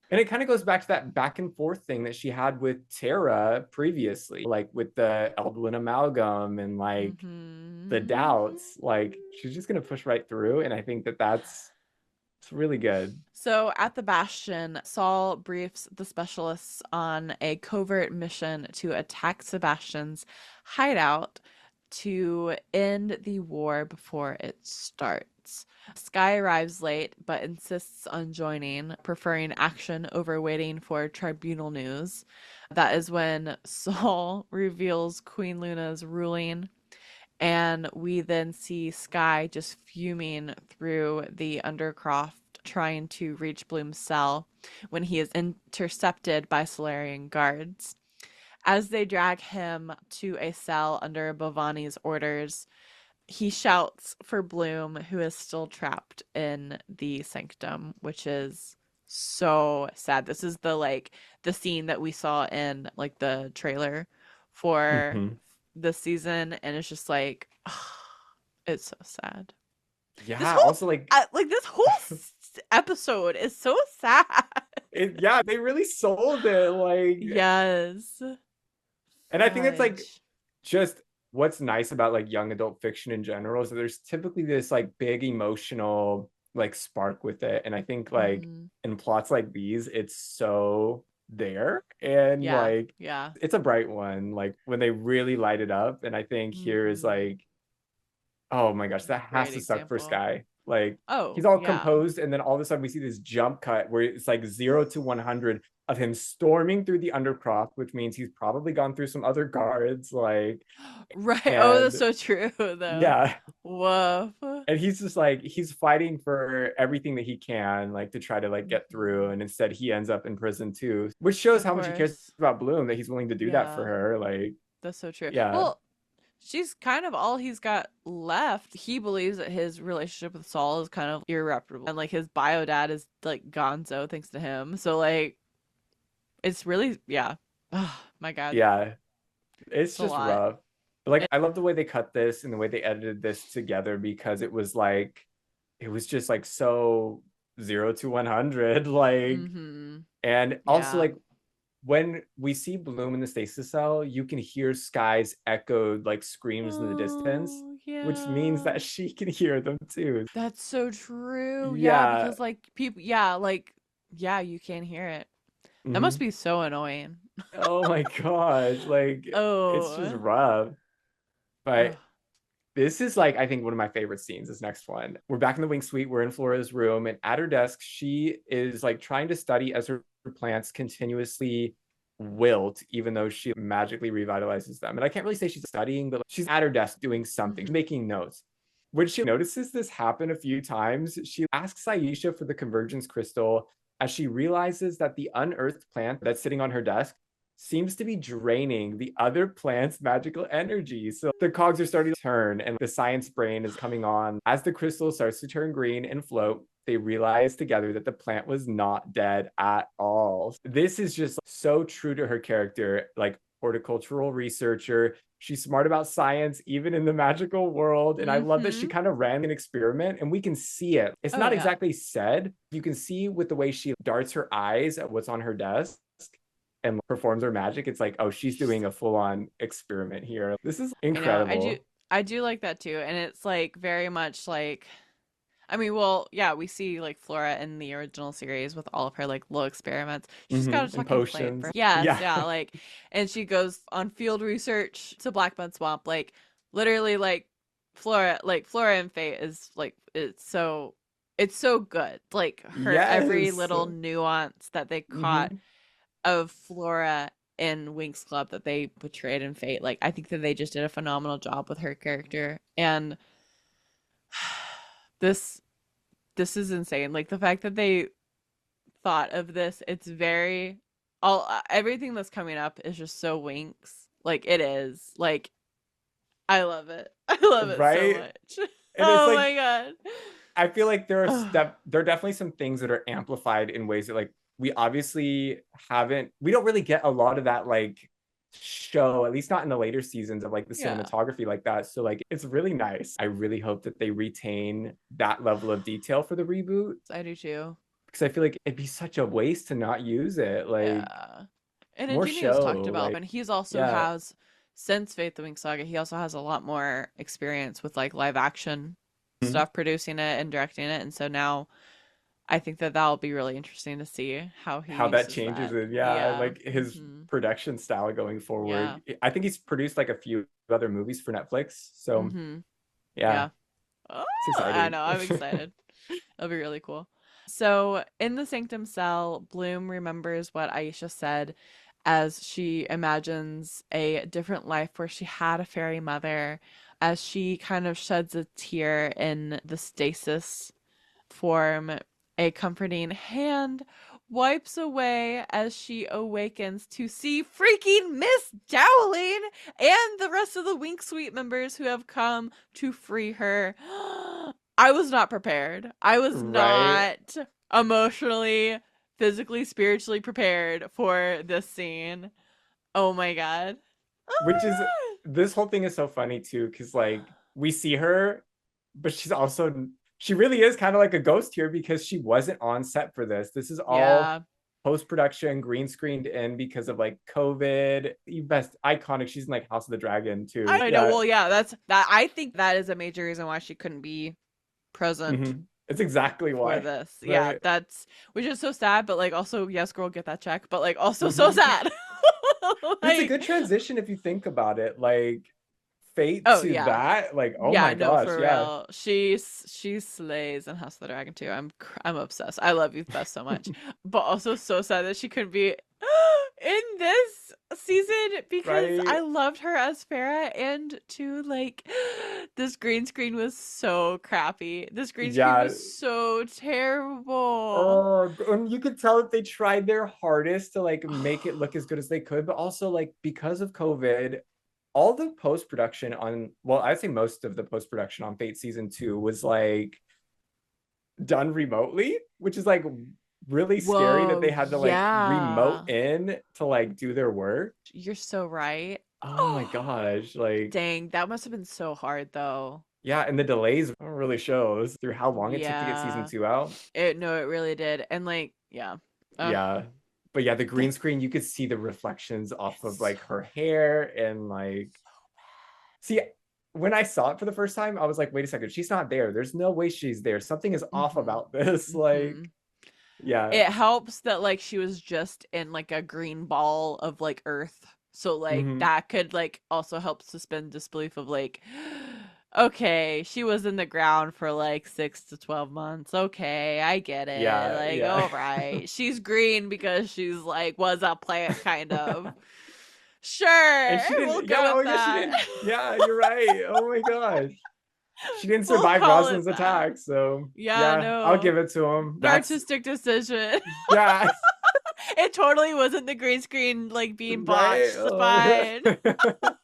And it kind of goes back to that back and forth thing that she had with Tara previously, like with the Eldwin amalgam and like the doubts. Like she's just gonna push right through. And I think that that's it's really good. So at the Bastion, Saul briefs the specialists on a covert mission to attack Sebastian's hideout to end the war before it starts. Skye arrives late but insists on joining, preferring action over waiting for tribunal news. That is when Saul reveals Queen Luna's ruling, and we then see Skye just fuming through the Undercroft trying to reach Bloom's cell when he is intercepted by Solarian guards. As they drag him to a cell under Bhavani's orders, he shouts for Bloom, who is still trapped in the sanctum, which is so sad. This is the scene that we saw in like the trailer for this season, and it's just like it's so sad. Yeah. Also, like This whole episode is so sad. yeah, they really sold it. Like, Yes. and I think it's like just what's nice about like young adult fiction in general is that there's typically this like big emotional like spark with it. And I think like in plots like these, it's so there. And like it's a bright one, like when they really light it up. And I think here is like, oh my gosh, that has Great to suck for example. Skye. Like he's Oh, all yeah. composed, and then all of a sudden we see this jump cut where it's like 0 to 100 of him storming through the undercroft, which means he's probably gone through some other guards, like, Right. Oh, that's and so true, though. yeah, Woof. and he's just like he's fighting for everything that he can, like to try to like get through, Mhm. and instead he ends up in prison too, which shows Of how much he cares course. about Bloom, that he's willing to do that for Yeah, her. Like, that's so true. yeah. Well, she's kind of all he's got left. He believes that his relationship with Saul is kind of irreparable. And like his bio dad is like gonzo thanks to him. So like it's really yeah. Oh my God. Yeah, it's It's a just lot. rough. But like It, I love the way they cut this and the way they edited this together, because it was like it was just like so 0 to 100, like, mm-hmm. and also Yeah. like when we see Bloom in the stasis cell, you can hear Sky's echoed like screams in the distance, Oh which means yeah. that she can hear them too. That's so true. Yeah, Yeah. because like people yeah, like yeah, you can't hear it. That must Mhm. be so annoying. Oh my gosh, like it's just Oh. rough. Ugh. But this is like I think one of my favorite scenes. This next one. We're back in the wing suite. We're in Flora's room, and at her desk, she is like trying to study as her plants continuously wilt, even though she magically revitalizes them. And I can't really say she's studying, but she's at her desk doing something, Mhm. making notes. When she notices this happen a few times, she asks Aisha for the convergence crystal, as she realizes that the unearthed plant that's sitting on her desk seems to be draining the other plant's magical energy. So the cogs are starting to turn, and the science brain is coming on. As the crystal starts to turn green and float, they realize together that the plant was not dead at all. This is just so true to her character, like horticultural researcher. She's smart about science, even in the magical world. And I love that she Mhm. kind of ran an experiment, and we can see it. It's Oh not yeah. exactly said. You can see with the way she darts her eyes at what's on her desk and performs her magic. It's like, oh, she's doing a full on experiment here. This is I know. incredible. I do like that too. And it's like very much like I mean, well, yeah, we see like Flora in the original series with all of her like little experiments. She's got a And talking plant potions. for yes, Yeah. yeah, like and she goes on field research to Blackbud Swamp. Like literally like Flora and Fate is like it's so good. Like her every Yes. little nuance that they caught Hmm. of Flora in Winx Club that they portrayed in Fate. Like I think that they just did a phenomenal job with her character. And this this is insane. Like the fact that they thought of this, it's very all everything that's coming up is just so Winx. Like it is. Like I love it. I love it so Right. much. And it's Oh like, my god. I feel like Ugh. there are definitely some things that are amplified in ways that like we obviously haven't, we don't really get a lot of that like show, at least not in the later seasons of like the Yeah. cinematography like that. So like it's really nice. I really hope that they retain that level of detail for the reboot, I do too. because I feel like it'd be such a waste to not use it. Like Yeah. And more Ingenious talked show, about, like, and he's also yeah. has since Faith the Wing Saga, he also has a lot more experience with like live action Mhm. stuff, producing it and directing it, and so now I think that that'll be really interesting to see how he How that uses changes that. it, yeah, Yeah. like his Hmm. production style going forward. Yeah. I think he's produced like a few other movies for Netflix, so Hmm. yeah, Yeah. Oh, it's I exciting. know. I'm excited. That'll be really cool. So, in the Sanctum cell, Bloom remembers what Aisha said as she imagines a different life where she had a fairy mother, as she kind of sheds a tear in the stasis form. A comforting hand wipes away as she awakens to see freaking Miss Dowling and the rest of the Wink Suite members who have come to free her. I was not prepared. I was Right? not emotionally, physically, spiritually prepared for this scene. Oh my god. Which is, Oh this whole thing is so funny too, because like we see her, but she's also, she really is kind of like a ghost here, because she wasn't on set for this. This is my god. all Yeah. post-production, green screened in because of like COVID. You best iconic. She's in like House of the Dragon too. I know. Yeah. Well, yeah, that's that. I think that is a major reason why she couldn't be present It's exactly for why. this. Yeah, Right. that's which is so sad, but like also, yes, girl, get that check, but like also so Mhm. sad. But it's a Like, good transition if you think about it. Like Fate Oh to yeah. that. Like, oh Yeah, my no, gosh, for yeah. real. She slays in House of the Dragon too. I'm obsessed. I love Youth Best so much, but also so sad that she couldn't be in this season because Right? I loved her as Farah, and to like this green screen was so crappy. This green screen Yeah. was so terrible. Oh, and you could tell that they tried their hardest to like make it look as good as they could, but also like because of COVID, all the post production on, well, I say most of the post production on Fate season 2 was like done remotely, which is like really scary that Whoa, they had to like remote yeah. in to like do their work. You're so right. Oh my gosh, like Dang, that must have been so hard though. yeah, and the delays really shows through how long it took to get season Yeah. 2 out. It really did. And like, yeah. Uh, Yeah. But yeah, the the, green screen, you could see the reflections off of it's like her hair and like see when I saw it for the first time, I was like, wait a second, she's not there. There's no way she's there. Something is off mm-hmm. about this. Mm-hmm. Like, yeah. It helps that like she was just in like a green ball of like earth. So like Hmm. that could like also help suspend disbelief of like okay, she was in the ground for like 6 to 12 months. Okay, I get it. Yeah, Like, yeah. all right. She's green because she's like was a plant kind of. And Sure, she we'll didn't, go yeah, oh with yeah, she that. didn't. Yeah, you're right. Oh my gosh. She didn't We'll survive call Rosalind's it that. attack, so Yeah, yeah, I'll no. give it to him. An That's artistic decision. yeah, It totally wasn't the green screen like being right. botched. It's Oh, fine.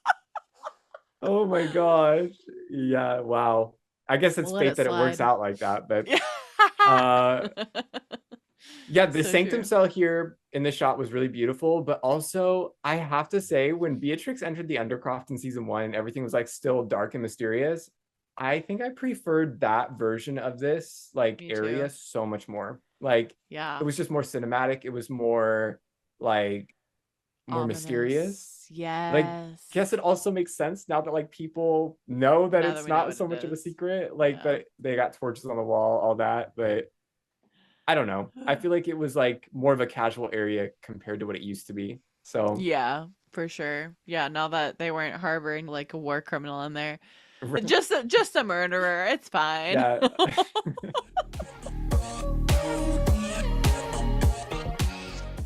oh my gosh. Yeah, wow. I guess it's We'll let fate it that it works slide. out like that, but Yeah. uh yeah, the So sanctum true. cell here in the shot was really beautiful, but also I have to say when Beatrix entered the Undercroft in season 1 and everything was like still dark and mysterious, I think I preferred that version of this like Me area too. so much more. Like it Yeah. was just more cinematic, it was more like more mysterious. Ominous. Like Yes. guess it also makes sense now that like people know that Now that it's we know not what so it much of a is. secret, like Yeah. that they got torches on the wall, all that, but I don't know. I feel like it was like more of a casual area compared to what it used to be. So, Yeah, for sure. Yeah, now that they weren't harboring like a war criminal in there. right, Just a murderer. It's fine. yeah.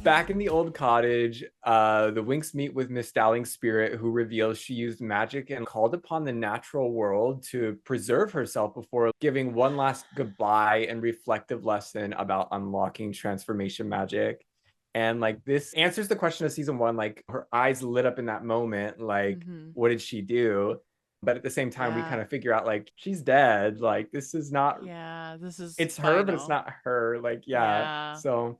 Back in the old cottage, the Winx meet with Miss Dowling's spirit, who reveals she used magic and called upon the natural world to preserve herself before giving one last goodbye and reflective lesson about unlocking transformation magic. And like this answers the question of season 1, like her eyes lit up in that moment, like Hmm. what did she do? But at the same time, we Yeah. kind of figure out like she's dead. Like this is not, Yeah, this is it's her, but it's final. not her. Like, yeah. Yeah. So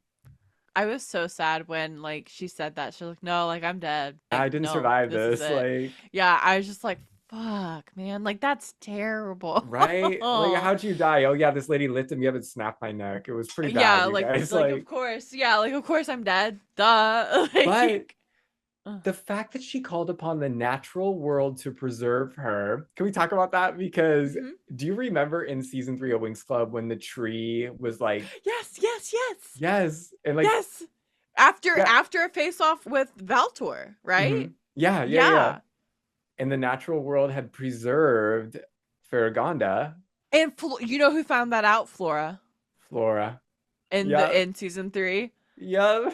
I was so sad when like she said that. She was like, "No, like I'm dead. Like I didn't no, survive this is this. it." Like, Yeah, I was just like, "Fuck, man. Like that's terrible." right? Like, how'd you die? Oh, yeah, this lady lifted me up and snapped my neck. It was pretty bad, Yeah, you guys. like of Like, course. Yeah, like of course I'm dead. Duh. but Like ugh. the fact that she called upon the natural world to preserve her, can we talk about that? Because Mhm. do you remember in season 3 of Winx Club when the tree was like, Yes, yes, yes. yes, and like, Yes. After yeah, after a face off with Valtor, right? yeah, yeah, yeah. Yeah. And the natural world had preserved Farragonda, And you know who found that out, Flora, Flora. in Yeah, the in season 3? yeah.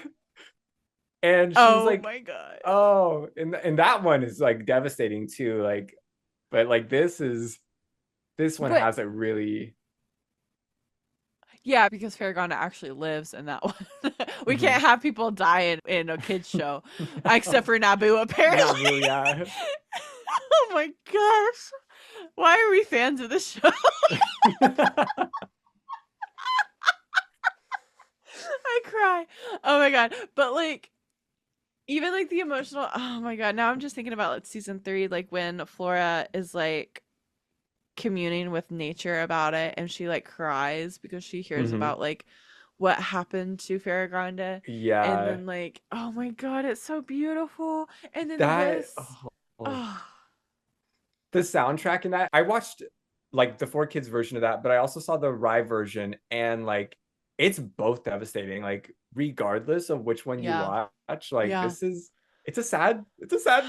And she was Oh like, my god. oh, and that one is like devastating too. Like, but like this one But has a really yeah, because Farragonda actually lives in that one. We Mhm. can't have people die in a kids show, except for Naboo, apparently. Nabu, yeah. Oh my gosh, why are we fans of the show? I cry. Oh my god, but like even like the emotional. Oh my god, now I'm just thinking about like season 3, like when Flora is like communing with nature about it and she like cries because she hears Hmm. about like what happened to Farragonda, and Yeah, then like oh my god, it's so beautiful. And then that Riss, oh, oh the soundtrack in that. I watched like the 4 Kids version of that, but I also saw the Rye version, and like it's both devastating. Like regardless of which one you yeah, watch, like yeah, this is it's a sad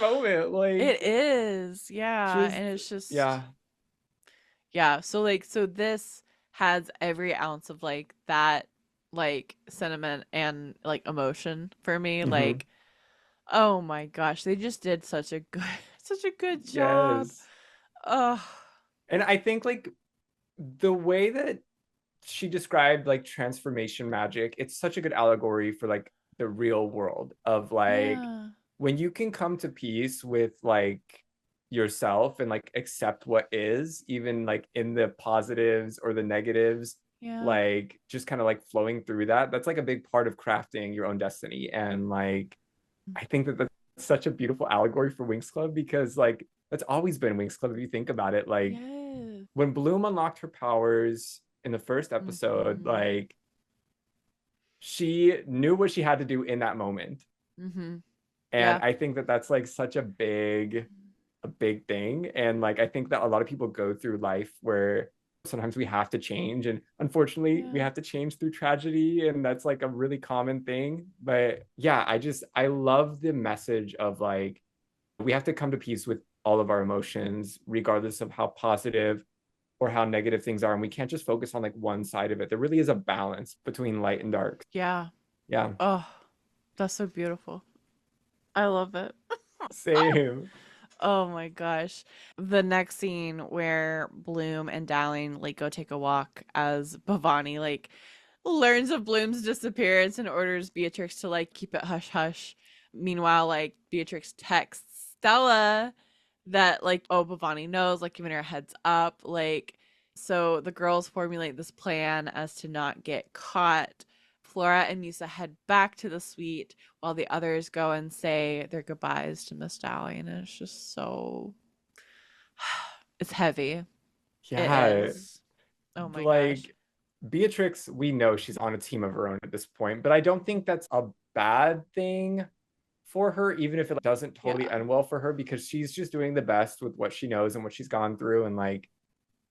moment. It Like is. Yeah. just And it's just, yeah. yeah. So, like, so this has every ounce of like that, like, sentiment and like emotion for me. Hmm. Like, oh my gosh, they just did such a good, such a good job. Yes. Oh, And I think like the way that she described like transformation magic, it's such a good allegory for like the real world of like yeah. when you can come to peace with like yourself and like accept what is, even like in the positives or the negatives, Yeah. like just kind of like flowing through that. That's like a big part of crafting your own destiny. And like I think that that's such a beautiful allegory for Winx Club because like that's always been Winx Club if you think about it. Like Yes. when Bloom unlocked her powers in the first episode, Mm-hmm. like she knew what she had to do in that moment. Mm-hmm. And Yeah. I think that that's like such a big thing. And like I think that a lot of people go through life where sometimes we have to change and unfortunately we Yeah. have to change through tragedy and that's like a really common thing. But yeah, I love the message of like we have to come to peace with all of our emotions regardless of how positive or how negative things are and we can't just focus on like one side of it. There really is a balance between light and dark. Yeah. Yeah. Oh, that's so beautiful. I love it. Same. Oh my gosh. The next scene where Bloom and Dowling like go take a walk as Bhavani like learns of Bloom's disappearance and orders Beatrix to like keep it hush hush. Meanwhile, like Beatrix texts Stella that like oh Bhavani knows, like giving her a heads up. Like so the girls formulate this plan as to not get caught. Flora and Musa head back to the suite while the others go and say their goodbyes to Miss Dowling. And it's just so it's heavy. It Yeah. is. Oh my gosh. Like Beatrix, we know she's on a team of her own at this point, but I don't think that's a bad thing for her, even if it doesn't totally Yeah. end well for her, because she's just doing the best with what she knows and what she's gone through. And like,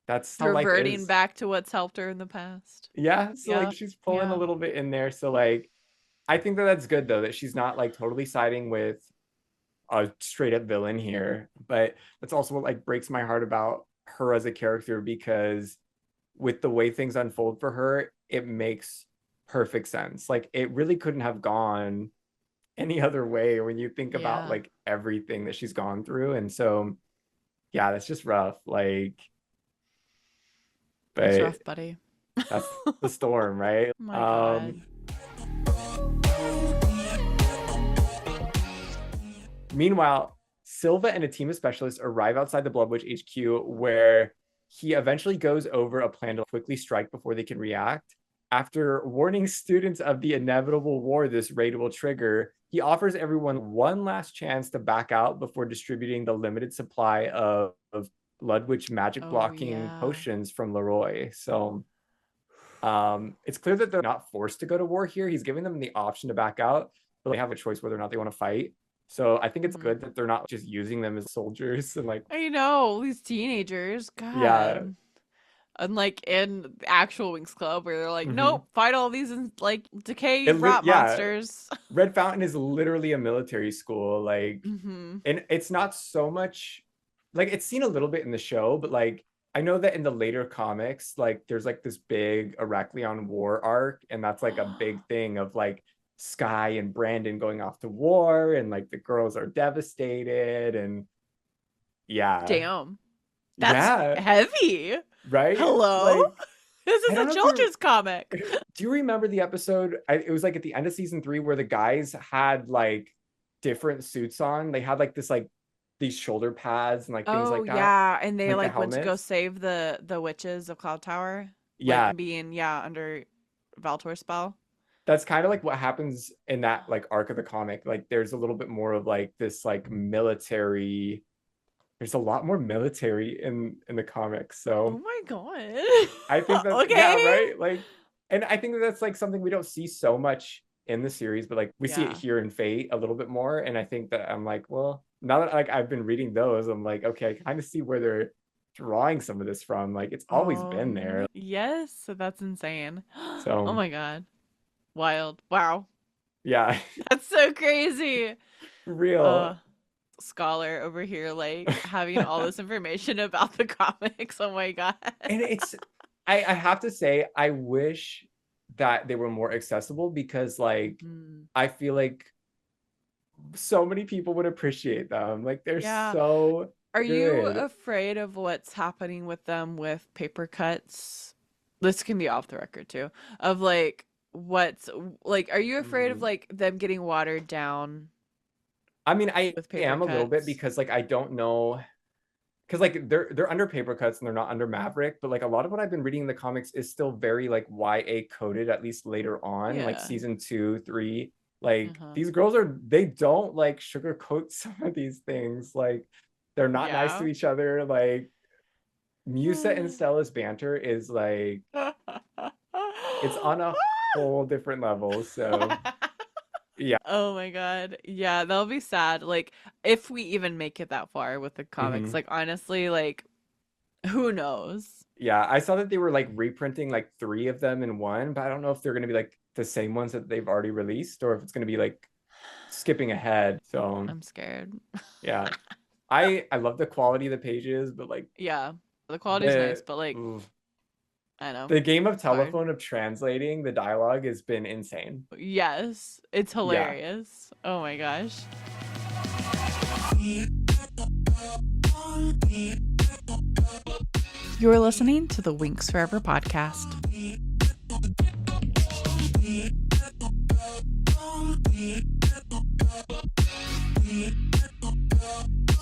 that's how life Reverting is. back to what's helped her in the past. Yeah. So like, Yeah. she's pulling a Yeah. little bit in there. So like, I think that that's good though, that she's not like totally siding with a straight up villain here. But that's also what like breaks my heart about her as a character because with the way things unfold for her, it makes perfect sense. Like it really couldn't have gone any other way when you think about Yeah. like everything that she's gone through. And so, yeah, that's just rough. Like, It's but rough, buddy. that's the storm, right? My God. Meanwhile, Silva and a team of specialists arrive outside the Blood Witch HQ where he eventually goes over a plan to quickly strike before they can react. After warning students of the inevitable war this raid will trigger, he offers everyone one last chance to back out before distributing the limited supply of Blood Witch magic Oh blocking yeah. potions from Leroy. So it's clear that they're not forced to go to war here. He's giving them the option to back out, but they have a choice whether or not they want to fight. So I think it's Hmm. good that they're not just using them as soldiers and like, I know these teenagers. yeah, God. Unlike in actual Winx Club, where they're like, mm-hmm. nope, fight all these like decay rot Yeah, monsters. Red Fountain is literally a military school, like, Hmm. and it's not so much like it's seen a little bit in the show, but like I know that in the later comics, like there's like this big Heraklion war arc, and that's like a big thing of like Sky and Brandon going off to war, and like the girls are devastated, and yeah, Damn. That's yeah, heavy. right? Hello? Like This I is a don't know if you children's comic. do you remember the episode? It was like at the end of season 3 where the guys had like different suits on. They had like this like these shoulder pads and like things Oh like that, yeah, and they like the like went to go helmets. save the witches of Cloud Tower, like Yeah, being yeah under Valtor's spell. that's kind of like what happens in that like arc of the comic. Like there's a little bit more of like this like military. There's a lot more military in the comics. Oh So my I think god. that's yeah, Okay. right? Like and I think that that's like something we don't see so much in the series, but like we see it Yeah. here in Fate a little bit more. And I think that I'm like, well, now that like I've been reading those, I'm like, okay, I kind of see where they're drawing some of this from. Like it's always been there. Yes, so that's insane. Oh So my god. Wild. Wow. yeah. That's so crazy. Real. Scholar over here, like having all this information about the comics. Oh my god. And I have to say, I wish that they were more accessible because like Mm. I feel like so many people would appreciate them. Like they're Yeah. so Are you good. afraid of what's happening with them with paper cuts? This can be off the record too. Of like what's like, are you afraid of Mhm. like them getting watered down I mean, I with paper am a little bit cuts? because like I don't know because like they're under paper cuts and they're not under Maverick, but like a lot of what I've been reading in the comics is still very like YA coded, at least later on, like Yeah. season 2, 3. Like Uh-huh. these girls they don't like sugarcoat some of these things. Like they're not nice to Yeah. each other. Like Musa and Stella's banter is like it's on a whole different level. So yeah. Oh my god. Yeah, that'll be sad. Like if we even make it that far with the comics. Mhm. Like honestly, like who knows? Yeah, I saw that they were like reprinting like 3 of them in one, but I don't know if they're gonna be like the same ones that they've already released or if it's gonna be like skipping ahead. So I'm scared. yeah. I love the quality of the pages, but like Yeah. The quality's nice, the but like oof. I know. The game of It's hard. telephone of translating the dialogue has been insane. Yes, it's Yeah. hilarious. Oh my gosh. You're listening to the Winx Forever podcast.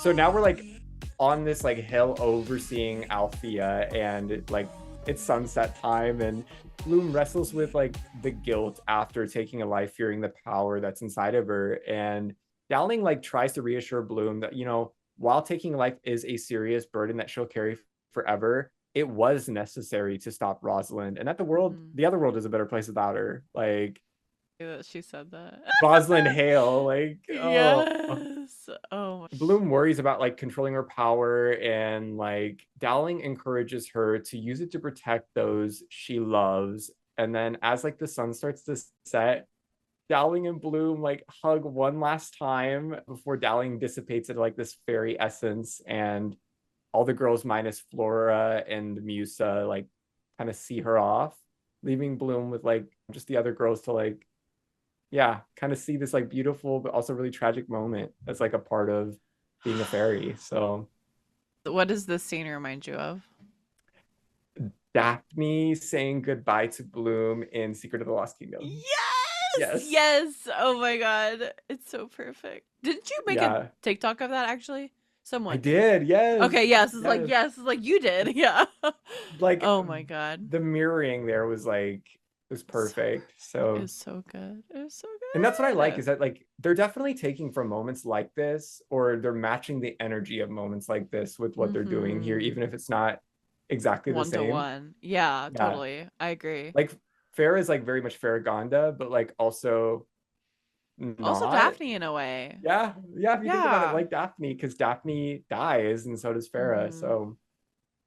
So now we're like on this like hill overseeing Althea and like it's sunset time and Bloom wrestles with like the guilt after taking a life, fearing the power that's inside of her. And Dowling like tries to reassure Bloom that, while taking a life is a serious burden that she'll carry forever, it was necessary to stop Rosalind and that Mm-hmm. the other world is a better place without her. Like That she said that. Rosalind Hale, like, oh. Yes. Oh my. Bloom worries about like controlling her power and like Dowling encourages her to use it to protect those she loves. And then as like the sun starts to set, Dowling and Bloom like hug one last time before Dowling dissipates into like this fairy essence and all the girls minus Flora and Musa like kind of see her off, leaving Bloom with like just the other girls to like yeah, kind of see this like beautiful but also really tragic moment as like a part of being a fairy. So What does this scene remind you of? Daphne saying goodbye to Bloom in Secret of the Lost Kingdom. Yes! Yes. Yes! Oh my god. It's so perfect. Didn't you make a Yeah. TikTok of that actually? I Someone did. did. Yes. Okay, yes. Yes. It's like you did. Yeah. Like Oh my god. the mirroring there was So perfect. it So was so good. It was so and that's what I like good. is that like they're definitely taking from moments like this or they're matching the energy of moments like this with what they're doing here, Mm-hmm. even if it's not exactly the One to same. one. Yeah, Yeah. totally. I agree. Like Farrah is like very much Farragonda, but like also Also not. Daphne in a way. Yeah, yeah. If you think about it, Yeah. like Daphne, because Daphne dies and so does Farrah. Mm-hmm. So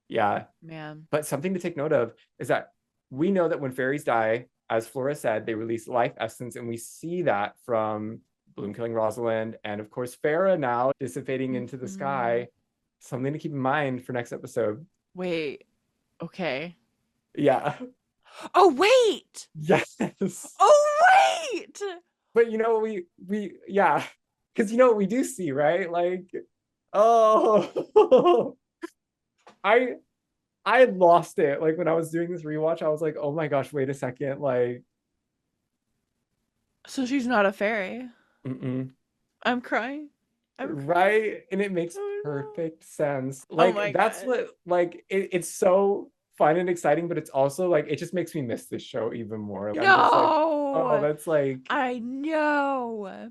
yeah. Man. But something to take note of is that we know that when fairies die, as Flora said, they release life essence, and we see that from Bloom killing Rosalind, and of course Farrah now dissipating into the Mm-hmm. sky. Something to keep in mind for next episode. Wait. Okay. Yeah. Oh wait. Yes. Oh wait. But we yeah, because what we do see, right? Like, oh, I I had lost it. Like when I was doing this rewatch, I was like, oh my gosh, wait a second, like, So she's not a fairy. mm-mm. I'm crying. I'm crying. Right? And it makes Oh perfect sense. no. Oh Like my that's god. what like it's so fun and exciting, but it's also like it just makes me miss this show even more. Like, I'm just like, oh, No. that's like I know.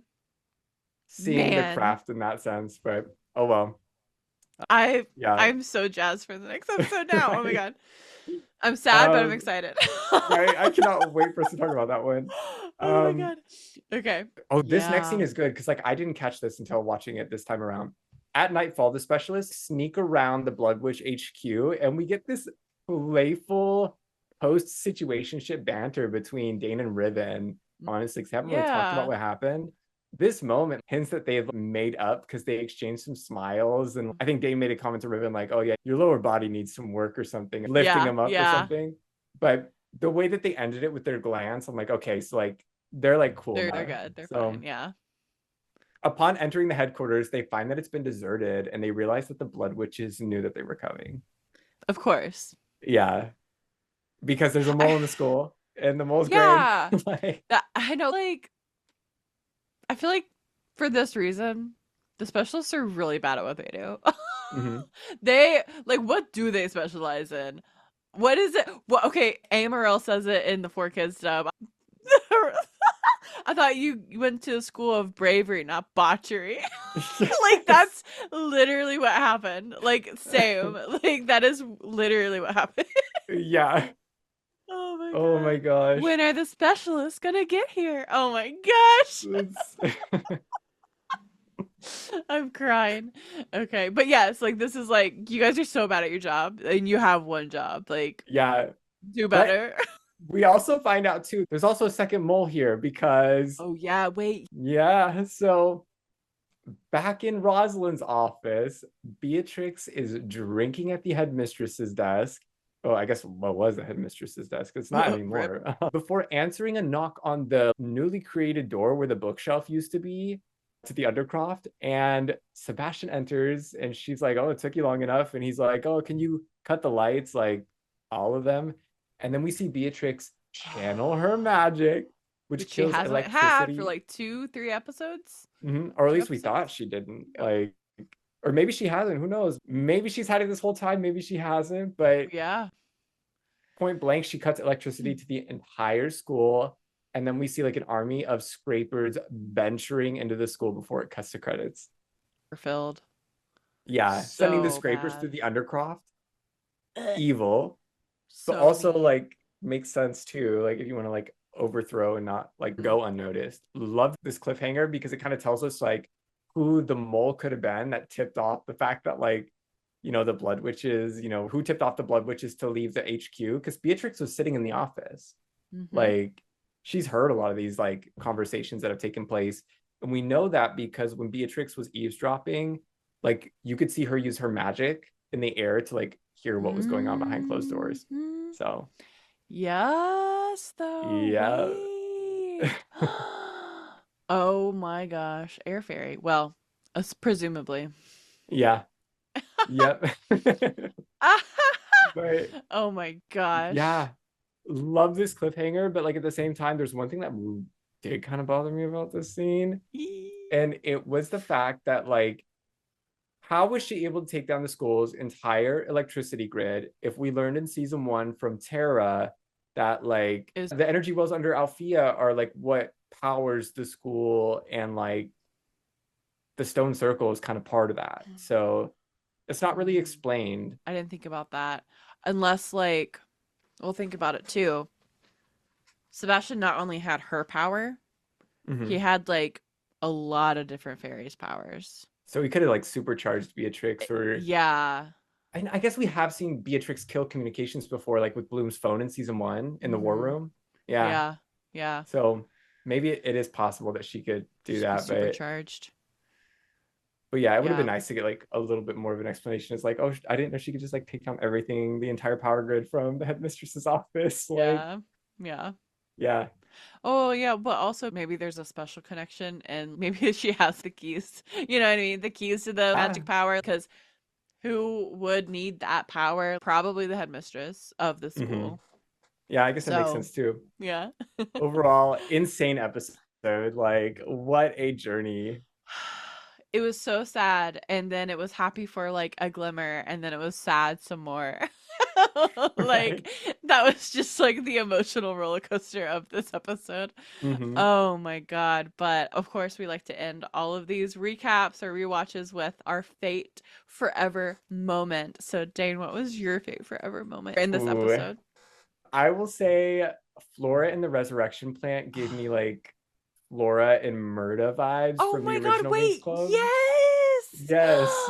seeing the Man. craft in that sense. But oh well, I yeah, I'm so jazzed for the next episode now. Oh my right. god. I'm sad, but I'm Um, excited. right? I cannot wait for us to talk about that one. Oh my Um, god. Okay. oh, this next scene Yeah. is good because like I didn't catch this until watching it this time around. At nightfall, the specialists sneak around the Blood Witch HQ, and we get this playful post-situationship banter between Dane and Riven. Honestly, 'cause they haven't really talked about Yeah. what happened. this moment hints that they've made up because they exchanged some smiles. And I think Dane made a comment to Riven like, oh yeah, your lower body needs some work or something, lifting Yeah, him up or yeah. something. But the way that they ended it with their glance, I'm like, okay, so like they're like cool They're now. good. They're fine. So Yeah. upon entering the headquarters, they find that it's been deserted and they realize that the Blood Witches knew that they were coming. Of course. Yeah, because there's a I mole in the school and the mole's gray. yeah. Like, That I know like I feel like for this reason, the specialists are really bad at what they do. mhm. They like what do they specialize in? What is it? What okay, Amarel says it in the 4 Kids dub. I thought you went to a school of bravery, not botchery. Like Yes. that's literally what happened. Like same. Like that is literally what happened. Yeah. Oh my Oh my god. gosh. When are the specialists gonna get here? Oh my gosh. It's... I'm crying. Okay. But yes, like this is like you guys are so bad at your job and you have one job. Like yeah. do But better. we also find out too, there's also a second mole here because, Oh yeah, wait. yeah, so back in Rosalind's office, Beatrix is drinking at the headmistress's desk. Oh, I guess what was the headmistress's desk? It's not Rip. anymore. Before answering a knock on the newly created door where the bookshelf used to be to the Undercroft. And Sebastian enters and she's like, oh, it took you long enough. And he's like, oh, can you cut the lights? Like all of them. And then we see Beatrix channel her magic, which Which she kills hasn't had for electricity. like 2, 3 episodes. Or at Two least we thought episodes. she didn't. Yep. Like, or maybe she hasn't. Who knows? Maybe she's had it this whole time. Maybe she hasn't. But Yeah. point blank, she cuts electricity to the entire school. And then we see like an army of scrapers venturing into the school before it cuts to credits. Filled. Yeah, sending the So scrapers bad. through the Undercroft. Ugh. Evil, but So also mean. like makes sense too. Like if you want to like overthrow and not like go unnoticed. Love this cliffhanger because it kind of tells us like who the mole could have been that tipped off the fact that like the Blood Witches, who tipped off the Blood Witches to leave the HQ because Beatrix was sitting in the office. Mm-hmm. Like she's heard a lot of these like conversations that have taken place. And we know that because when Beatrix was eavesdropping, like you could see her use her magic in the air to like hear what was going on behind closed doors. Mm-hmm. So Yes, though. yeah. Wait. Oh my gosh. Air fairy. Well, presumably. Yeah. Yep. But Oh my gosh. yeah, love this cliffhanger. But like at the same time, there's one thing that did kind of bother me about this scene. And it was the fact that like how was she able to take down the school's entire electricity grid if we learned in season 1 from Tara that like Is the energy wells under Althea are like what powers the school and like the stone circle is kind of part of that. So it's not really explained. I didn't think about that. Unless like we'll think about it too. Sebastian not only had her power, he Mhm. had like a lot of different fairies' powers. So we could have like supercharged Beatrix or Yeah. I guess we have seen Beatrix kill communications before, like with Bloom's phone in season 1 in the war Mm-hmm. room. Yeah. Yeah. Yeah. So maybe it is possible that she could do She was that, supercharged. but yeah, it would have been Yeah. nice to get like a little bit more of an explanation. It's like, oh, I didn't know she could just like take down everything, the entire power grid from the headmistress's office. Like, Yeah. Yeah. yeah, Oh, yeah, but also maybe there's a special connection and maybe she has the keys. You know what I mean? The keys to the ah, magic power because who would need that power? Probably the headmistress of the mm-hmm. school. Yeah, I guess that makes So, sense too. yeah. Overall, insane episode. Like, what a journey. It was so sad and then it was happy for like a glimmer and then it was sad some more. Right? Like that was just like the emotional roller coaster of this episode. Mm-hmm. Oh my god. But of course we like to end all of these recaps or rewatches with our fate forever moment. So Dane, what was your fate forever moment in this Ooh, episode? I will say Flora in the Resurrection Plant gave me like Flora and Murda vibes Oh from the my god, original Winx wait. Club. Yes. Yes,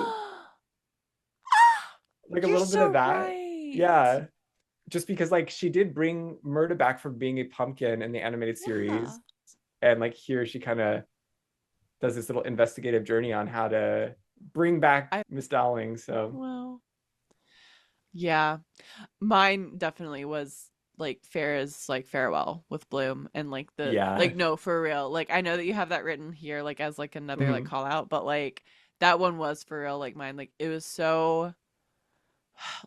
like a You're little bit of so that. right. Yeah, just because like she did bring Murda back from being a pumpkin in the animated Yeah. series, and like here she kind of does this little investigative journey on how to bring back Miss Dowling. So well, yeah, mine definitely was like Farrah's like farewell with Bloom, and like the yeah. like no, for real. Like I know that you have that written here like as like another like Mhm. call out, but like that one was for real like mine. Like it was so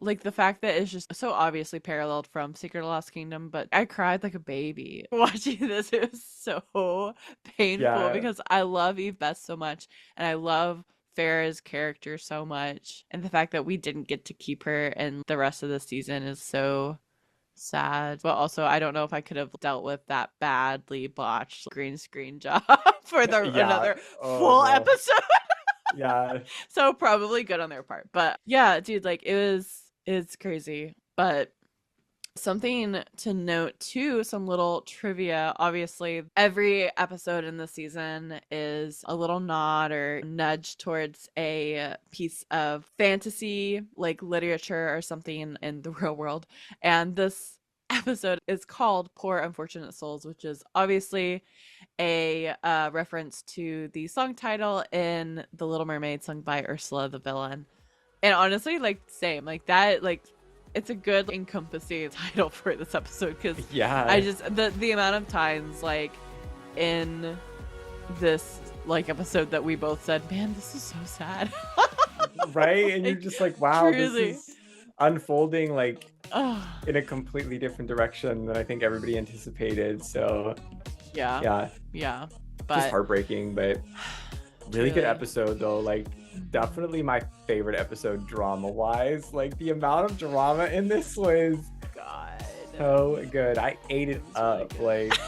like the fact that it's just so obviously paralleled from Secret of the Lost Kingdom, but I cried like a baby watching this. It was so painful Yeah. because I love Eve Best so much, and I love Farrah's character so much, and the fact that we didn't get to keep her and the rest of the season is so sad. But also, I don't know if I could have dealt with that badly botched green screen job for the Yeah. another Oh full no. episode. Yeah. So probably good on their part. But yeah, dude, like it's crazy. But something to note too, some little trivia. Obviously, every episode in the season is a little nod or nudge towards a piece of fantasy, like literature or something in the real world. And this episode is called Poor Unfortunate Souls, which is obviously a reference to the song title in The Little Mermaid, sung by Ursula the villain. And honestly, like same, like that, like it's a good encompassing title for this episode because I Yeah. just the amount of times like in this like episode that we both said, man, this is so sad. Right. And you're Like just like, wow, this truly, is unfolding like oh in a completely different direction than I think everybody anticipated. So yeah, yeah, yeah, just but heartbreaking, but really good truly, episode though. Like definitely my favorite episode drama wise. Like the amount of drama in this was God, so good. I ate it up. really Like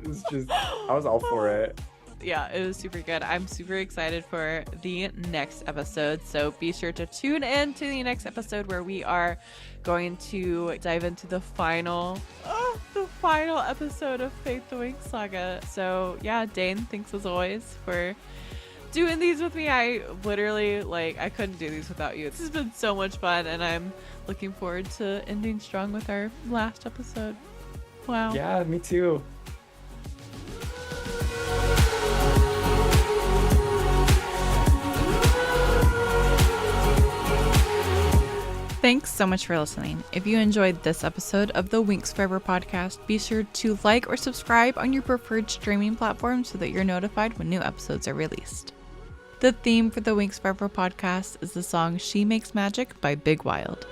it was just I was all for it. Yeah, it was super good. I'm super excited for the next episode. So be sure to tune in to the next episode where we are going to dive into the final episode of Faith the Winx Saga. So yeah, Dane, thanks as always for doing these with me. I literally like I couldn't do these without you. This has been so much fun, and I'm looking forward to ending strong with our last episode. Wow. Yeah, me too. Thanks so much for listening. If you enjoyed this episode of the Winx Forever podcast, be sure to like or subscribe on your preferred streaming platform so that you're notified when new episodes are released. The theme for the Winx Forever podcast is the song She Makes Magic by Big Wild.